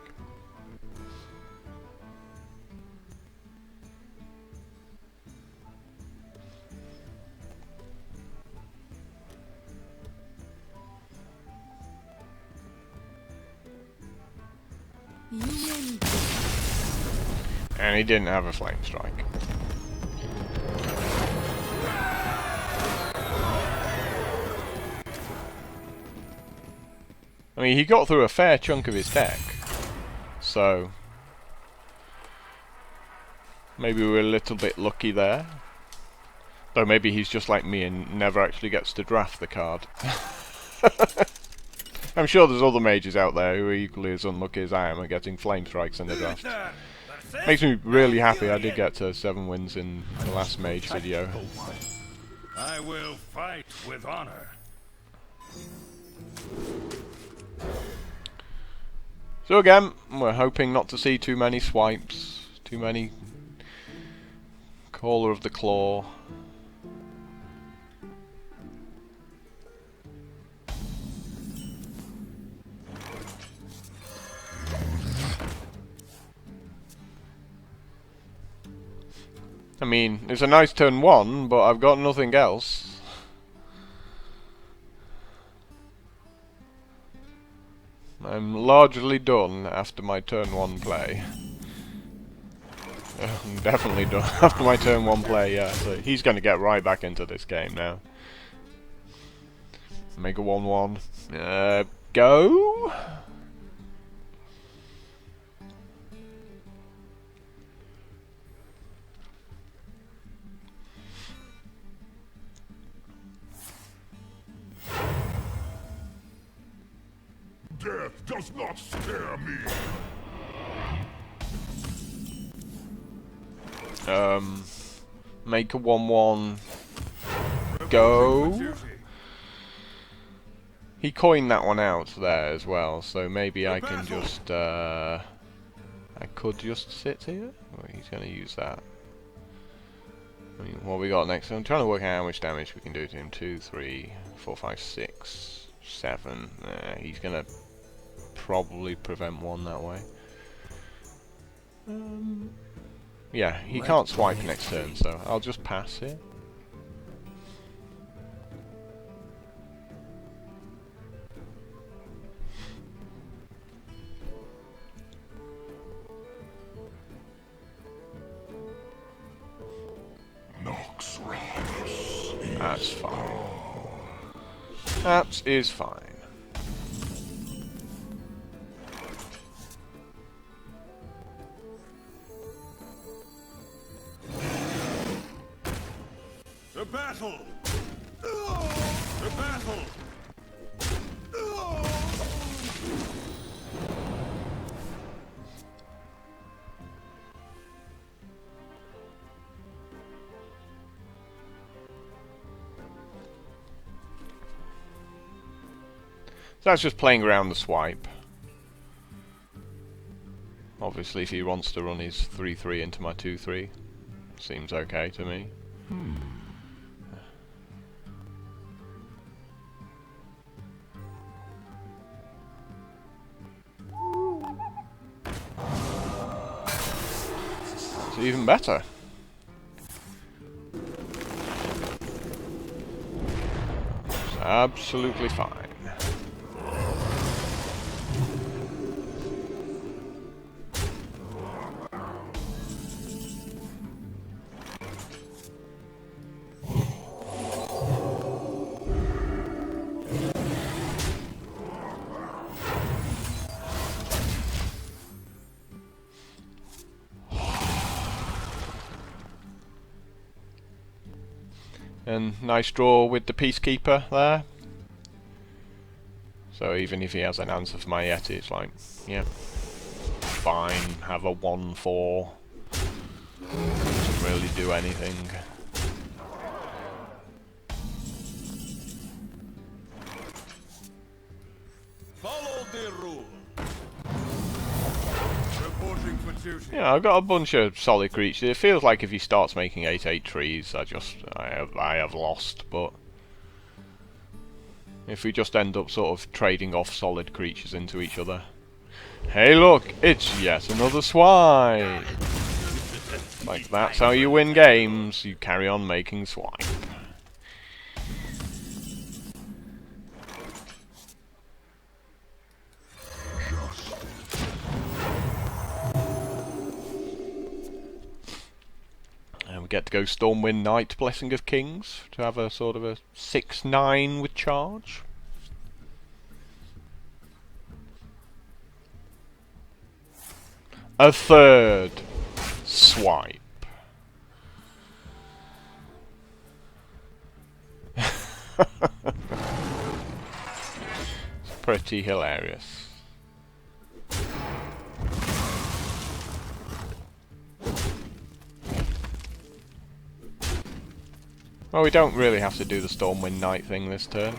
And he didn't have a Flame Strike. I mean, he got through a fair chunk of his deck, so maybe we're a little bit lucky there. Though maybe he's just like me and never actually gets to draft the card. I'm sure there's other mages out there who are equally as unlucky as I am at getting Flame Strikes in the draft. Makes me really happy I did get to 7 wins in the last mage video. I will fight with honor. So again, we're hoping not to see too many swipes, too many Caller of the Claw. I mean, it's a nice turn 1, but I've got nothing else. I'm largely done after my turn 1 play. I'm definitely done after my turn 1 play, yeah. So he's going to get right back into this game now. Make a 1-1. Go? Death does not scare me. Make a 1-1. Go. He coined that one out there as well, so maybe I can just, I could just sit here? Well, he's going to use that. I mean, what we got next? I'm trying to work out how much damage we can do to him. 2, 3, 4, 5, 6, 7. He's going to probably prevent one that way. Yeah, he can't swipe next turn, so I'll just pass here. That's fine. That is fine. To battle! To battle! So that's just playing around the swipe. Obviously, if he wants to run his 3-3 into my 2-3, seems okay to me. It's even better. It's absolutely fine. And nice draw with the Peacekeeper there. So even if he has an answer for my Yeti, it's like, yeah, fine, have a 1-4. Doesn't really do anything. Follow the rule. Reporting for duty. Yeah, I've got a bunch of solid creatures. It feels like if he starts making 8/8 trees, I have lost. But if we just end up sort of trading off solid creatures into each other. Hey, look, it's yet another swipe. Like that's how you win games. You carry on making swipe. And we get to go Stormwind Knight, Blessing of Kings, to have a sort of a 6/9 with charge. A third swipe. It's pretty hilarious. Well, we don't really have to do the Stormwind Knight thing this turn.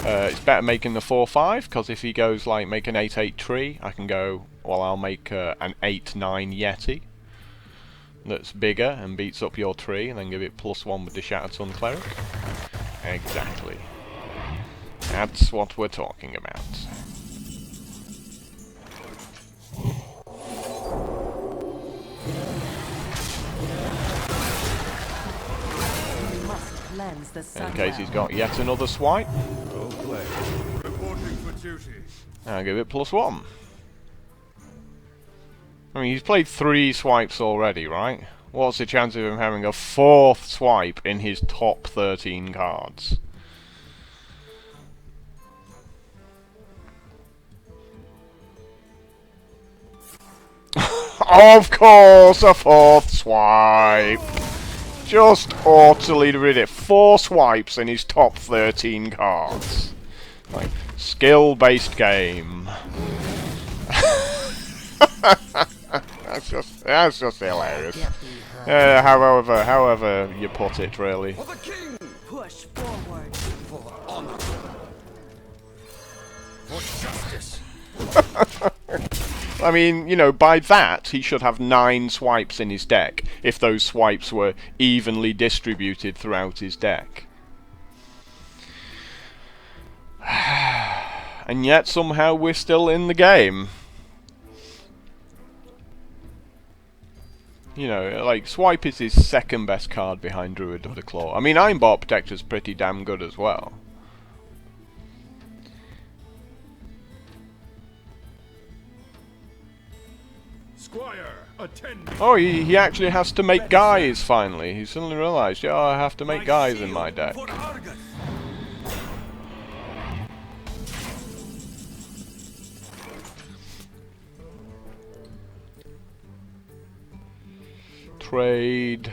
It's better making the 4-5, because if he goes like make an 8/8 tree, I can go, well, I'll make an 8/9 Yeti that's bigger and beats up your tree, and then give it +1 with the Shattered Sun Cleric. Exactly. That's what we're talking about. Cleanse the In case he's got yet another swipe, Reporting for duty. I'll give it +1. I mean, he's played 3 swipes already, right? What's the chance of him having a 4th swipe in his top 13 cards? Of course, a 4th swipe! Just utterly rid it. 4 swipes in his top 13 cards. Like, skill-based game. That's just hilarious. However you put it, really. For the king! Push forward. For honor. For justice. I mean, you know, by that, he should have 9 swipes in his deck, if those swipes were evenly distributed throughout his deck. And yet, somehow, we're still in the game. You know, like, Swipe is his second best card behind Druid of the Claw. I mean, Ironbark Protector's pretty damn good as well. Squire, attend me. Oh, he actually has to make guys, finally. He suddenly realised, yeah, I have to make guys in my deck. For Argus. Trade.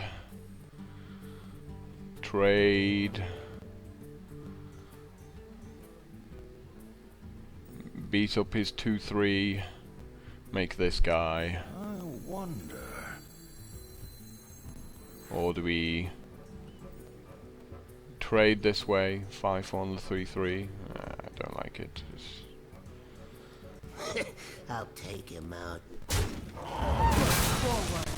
Trade. Beat up his 2-3. Make this guy. I wonder. Or do we trade this way? 5 on the 3-3. I don't like it. I'll take him out. Forward.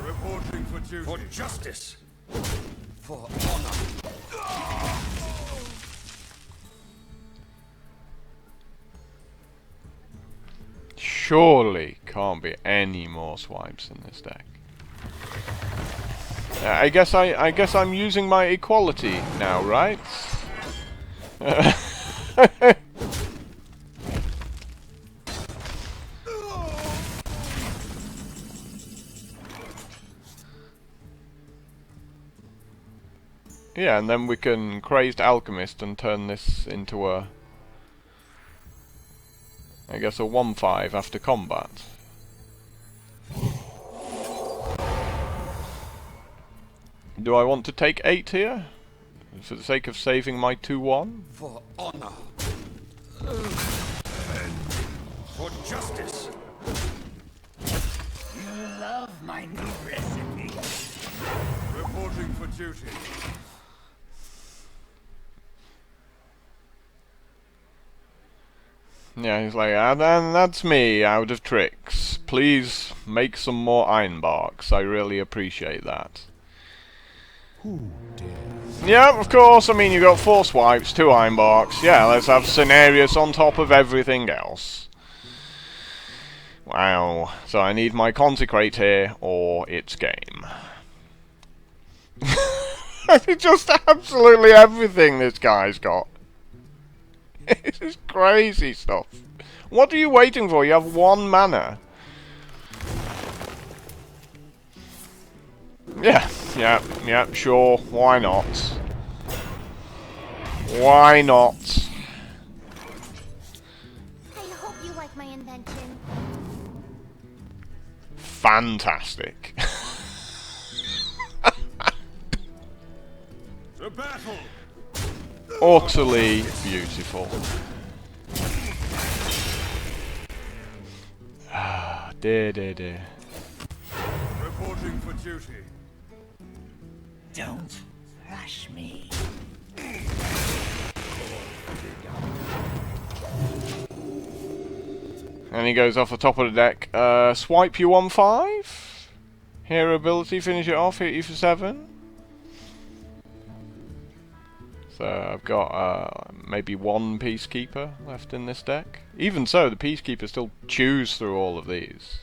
Reporting for duty. For justice. For honor. Surely can't be any more swipes in this deck. I guess I'm using my equality now, right? Yeah, and then we can Crazed Alchemist and turn this into a, I guess, a 1-5 after combat. Do I want to take 8 here? For the sake of saving my 2-1? For honor. For justice. You love my new recipe. Reporting for duty. Yeah, he's like, and that's me, out of tricks. Please make some more Ironbarks. I really appreciate that. Yeah, of course. I mean, you got 4 swipes, 2 Ironbarks. Yeah, let's have Cenarius on top of everything else. Wow. So I need my Consecrate here, or it's game. Just absolutely everything this guy's got. This is crazy stuff. What are you waiting for? You have 1 mana. Yeah, sure. Why not? Why not? I hope you like my invention. Fantastic. To battle. Utterly beautiful. Ah, dear. Reporting for duty. Don't rush me. And he goes off the top of the deck. Swipe you on 5. Hero ability, finish it off, hit you for 7. So I've got maybe 1 Peacekeeper left in this deck. Even so, the Peacekeeper still chews through all of these.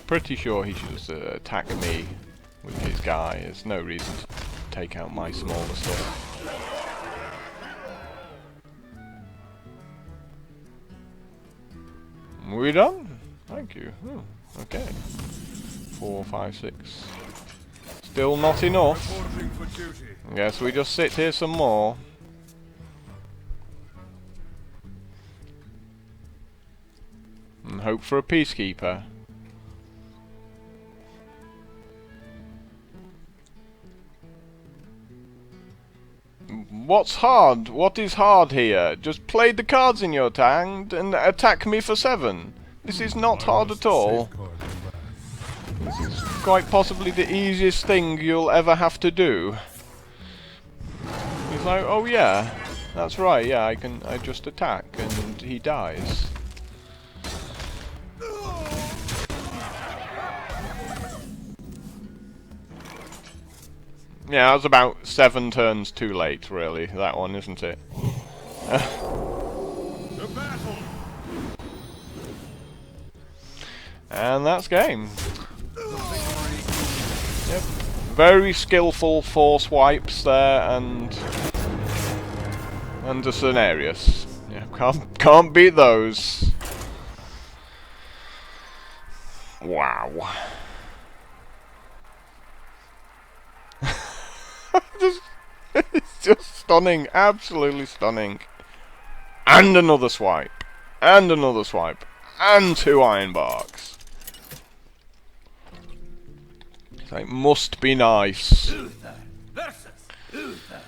Pretty sure he should just attack me with his guy. There's no reason to take out my smaller stuff. We done? Thank you. Okay. 4, 5, 6. Still not enough. Reporting for duty. Guess we just sit here some more. And hope for a Peacekeeper. What's hard? What is hard here? Just play the cards in your hand and attack me for 7. This is not hard at all. This is quite possibly the easiest thing you'll ever have to do. He's like, oh yeah, that's right, yeah, I just attack and he dies. Yeah, that was about 7 turns too late, really, that one, isn't it? The battle. And that's game. Yep. Very skillful force wipes there, and the Cenarius. Yeah, can't beat those. Wow. It's just stunning, absolutely stunning. And another swipe, and another swipe, and 2 iron barks. It's like, must be nice. Uther versus Uther.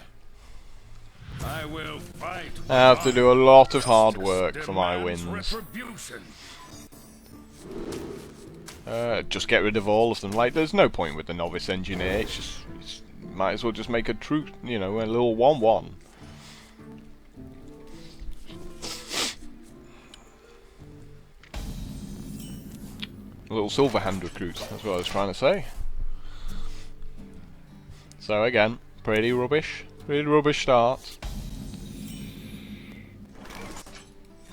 I will fight. I have to do a lot of hard work for my wins. Retribution. Just get rid of all of them. Like, there's no point with the novice engineer. Might as well just make a true, you know, a little 1/1. A little silver hand recruit. That's what I was trying to say. So again, pretty rubbish. Pretty rubbish start.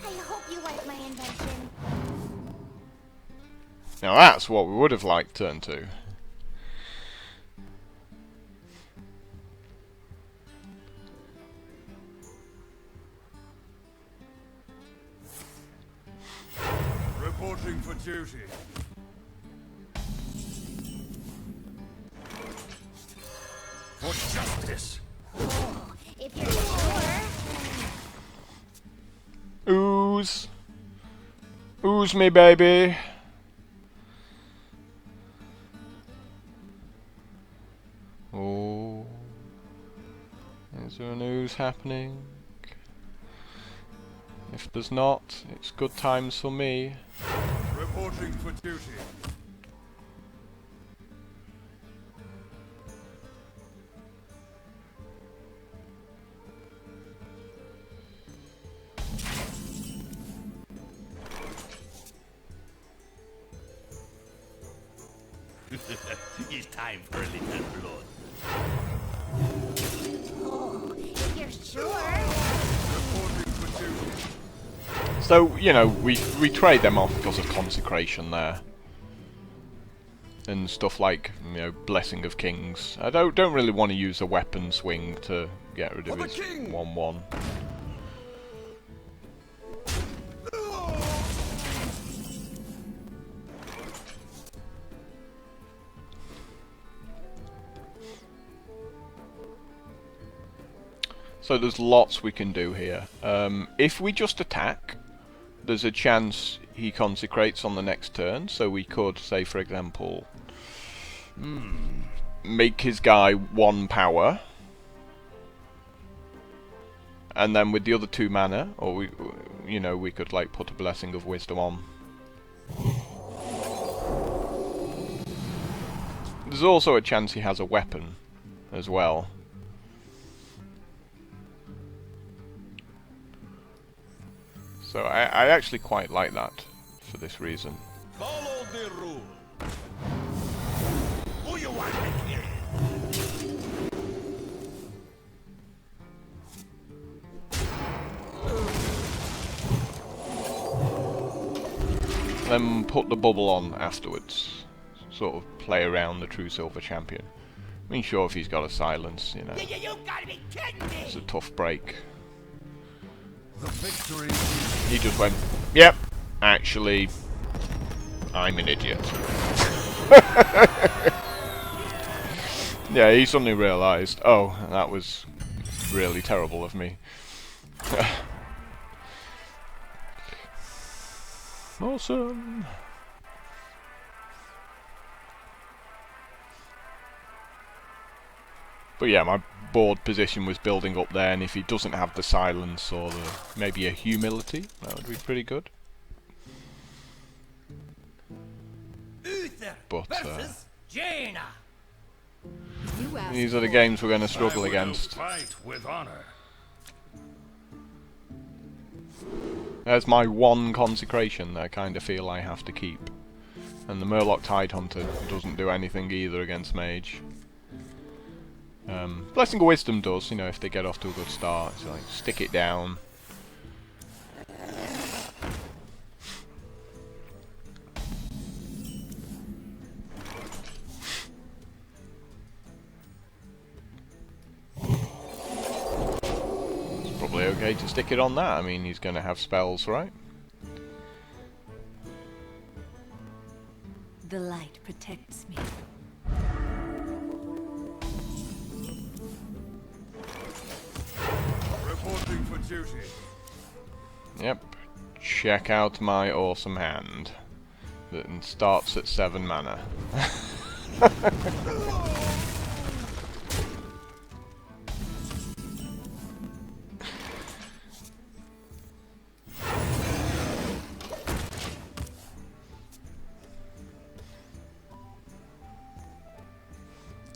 I hope you like my invention. Now that's what we would have liked turn 2. Reporting for duty. For justice. Oh, if you're sure. Ooze. Ooze me, baby. Oh. Is there an ooze happening? If there's not, it's good times for me. Reporting for duty. It's time for a little blood. Oh, if you're sure. Reporting for duty. So, you know, we trade them off because of consecration there. And stuff like, you know, Blessing of Kings. I don't really want to use a weapon swing to get rid of his 1/1. So there's lots we can do here. If we just attack, there's a chance he consecrates on the next turn, so we could, say for example, make his guy 1 power, and then with the other 2 mana, or we could like put a Blessing of Wisdom on. There's also a chance he has a weapon as well. So I actually quite like that for this reason. Follow the rule. Who you want to kill? Then put the bubble on afterwards. Sort of play around the true silver champion. I mean, sure, if he's got a silence, you know, You gotta be kidding me! it's a tough break. The victory. He just went, yep, actually, I'm an idiot. Yeah, he suddenly realised, oh, that was really terrible of me. Awesome. But yeah, my board position was building up there, and if he doesn't have the silence or the maybe a humility, that would be pretty good. Uther But versus Jaina. You asked these are the for games we're going to struggle I will against. fight with honor. There's my one consecration that I kind of feel I have to keep. And the Murloc Tidehunter doesn't do anything either against Mage. Blessing of Wisdom does, you know, if they get off to a good start. It's like, stick it down. It's probably okay to stick it on that. I mean, he's going to have spells, right? the light protects me. Reporting for duty. Yep. Check out my awesome hand. That starts at 7 mana.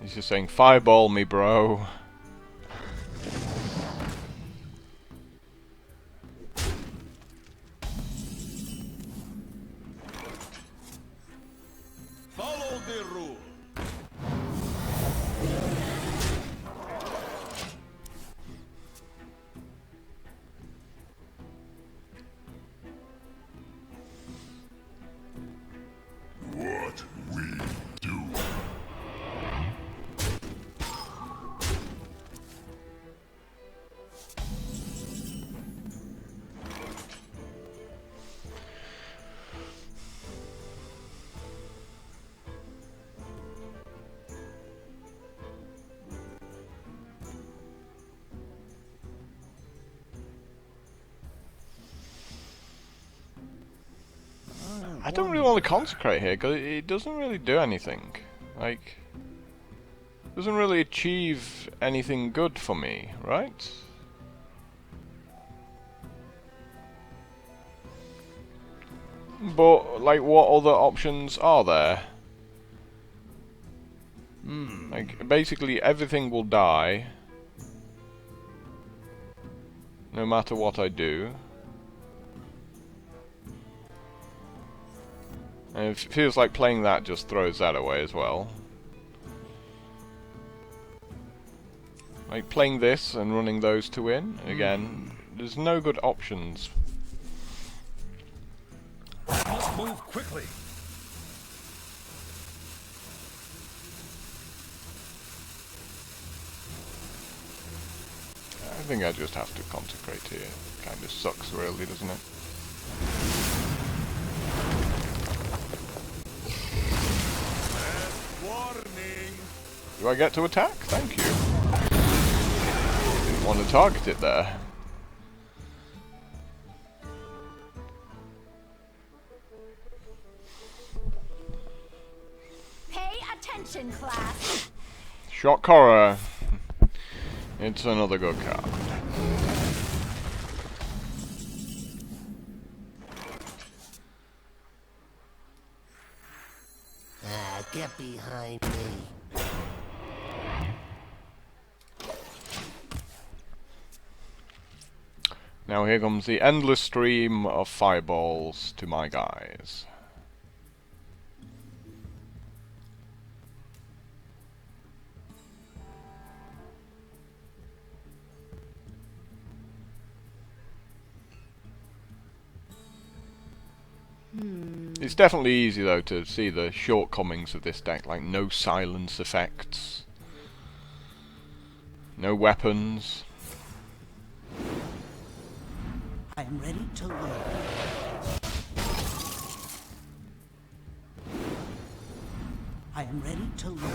He's just saying, fireball me, bro. Follow the rule. What we do. I don't really want to consecrate here because it doesn't really do anything. Like, doesn't really achieve anything good for me, right? But like, what other options are there? Like, basically everything will die, no matter what I do. And it feels like playing that just throws that away as well. Like playing this and running those two in, again, there's no good options. Must move quickly. I think I just have to consecrate here. Kind of sucks really, doesn't it? Warning. Do I get to attack? Thank you. Didn't want to target it there. Pay attention, class. Shock horror. It's another good card. Get behind me. Now here comes the endless stream of fireballs to my guys. It's definitely easy though to see the shortcomings of this deck, like no silence effects, no weapons. I am ready to learn. I am ready to learn.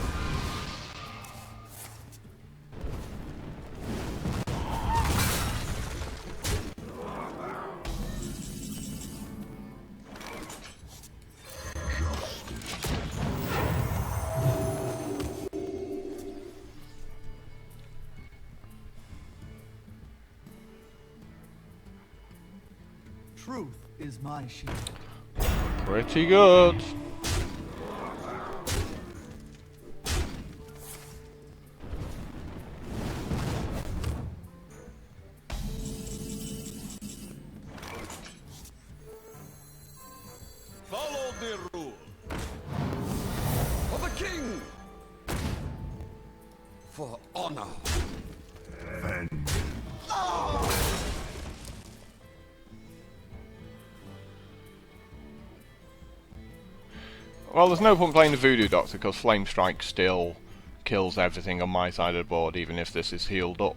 Truth is my shield. Pretty good. Follow the rule. For the king. For honor. Well, there's no point playing the Voodoo Doctor because Flame Strike still kills everything on my side of the board, even if this is healed up.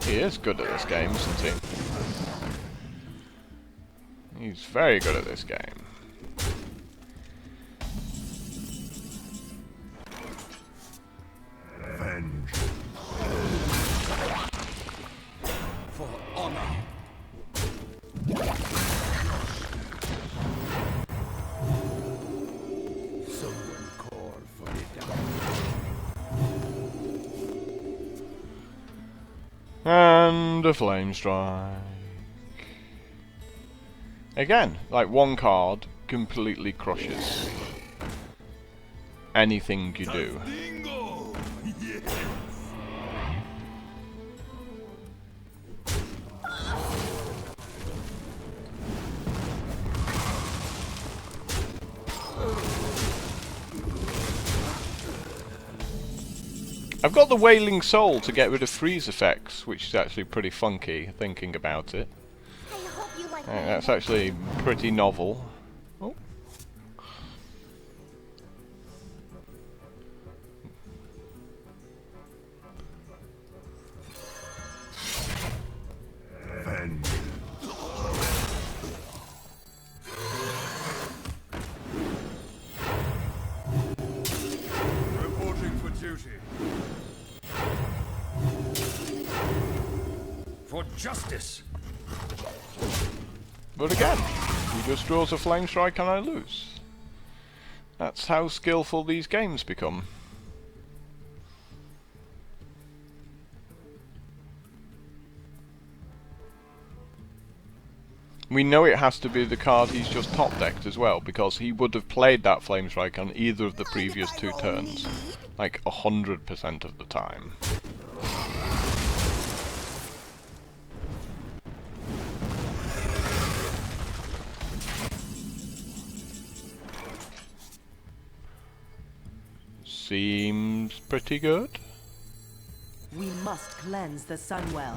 He is good at this game, isn't he? He's very good at this game. For honor. Someone call for the And a Flame Strike. Again, like one card completely crushes anything you do. Dingo. Yes. I've got the Wailing Soul to get rid of freeze effects, which is actually pretty funky, thinking about it. I hope you like my That's invention. actually pretty novel. Oh. Reporting for duty. For justice. But again, he just draws a Flame Strike and I lose. That's how skillful these games become. We know it has to be the card he's just top decked as well, because he would have played that Flame Strike on either of the previous two turns, like 100% of the time. Seems pretty good. We must cleanse the Sunwell.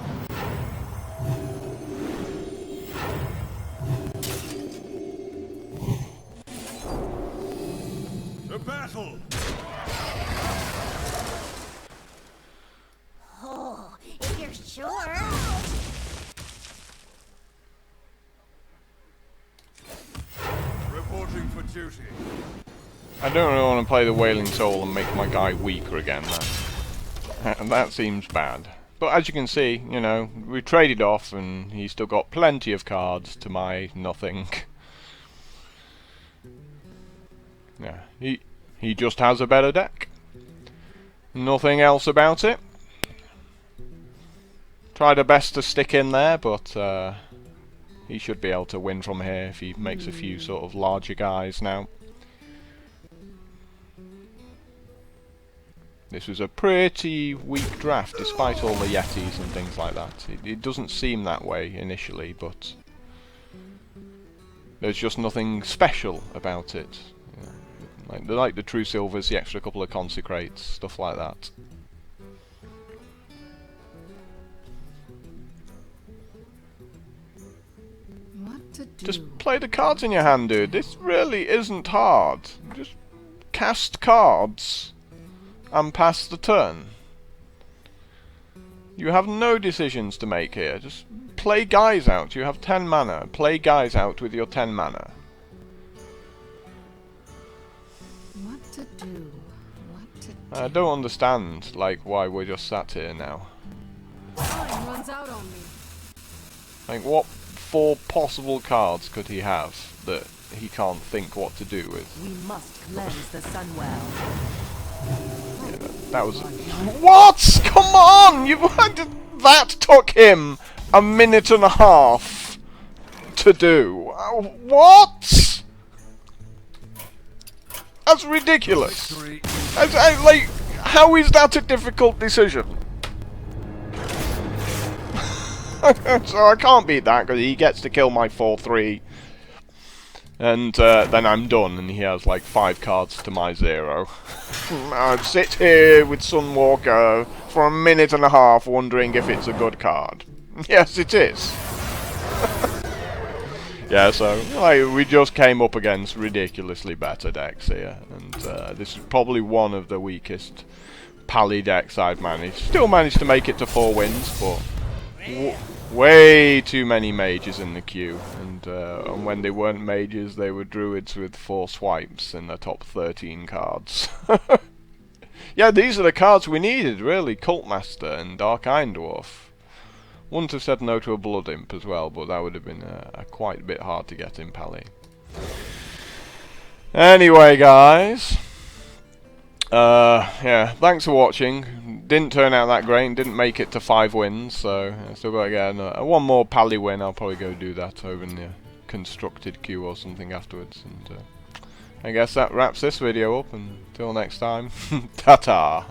To battle. Oh, if you're sure. Reporting for duty. I don't really want to play the Wailing Soul and make my guy weaker again. That seems bad. But as you can see, you know, we traded off and he's still got plenty of cards to my nothing. Yeah, he just has a better deck. Nothing else about it. Tried our best to stick in there, but he should be able to win from here if he makes a few sort of larger guys now. This was a pretty weak draft, despite all the Yetis and things like that. It doesn't seem that way initially, but there's just nothing special about it. Like the True Silvers, the extra couple of Consecrates, stuff like that. What to do? Just play the cards in your hand, dude. This really isn't hard. Just cast cards and pass the turn. You have no decisions to make here. Just play guys out. You have 10 mana. Play guys out with your 10 mana. What to do? What to do? I don't understand, like, why we're just sat here now. Time runs out on me. Like, what 4 possible cards could he have that he can't think what to do with? We must cleanse the Sunwell. Yeah, That was... What? Come on! That took him a minute and a half to do. What? That's ridiculous. Like, how is that a difficult decision? So I can't beat that because he gets to kill my 4/3. And then I'm done, and he has like 5 cards to my 0. I'd sit here with Sunwalker for a minute and a half wondering if it's a good card. Yes, it is. Yeah, so like, we just came up against ridiculously better decks here, and this is probably one of the weakest Pally decks I've managed. Still managed to make it to 4 wins, but way too many mages in the queue, and when they weren't mages, they were druids with 4 swipes in the top 13 cards. Yeah, these are the cards we needed, really. Cultmaster and Dark Iron Dwarf. Wouldn't have said no to a Blood Imp as well, but that would have been quite a bit hard to get in Pally. Anyway, guys. Yeah, thanks for watching. Didn't turn out that great, didn't make it to 5 wins, so I still got to get one more Pally win. I'll probably go do that over in the constructed queue or something afterwards. And I guess that wraps this video up. Until next time, ta-ta!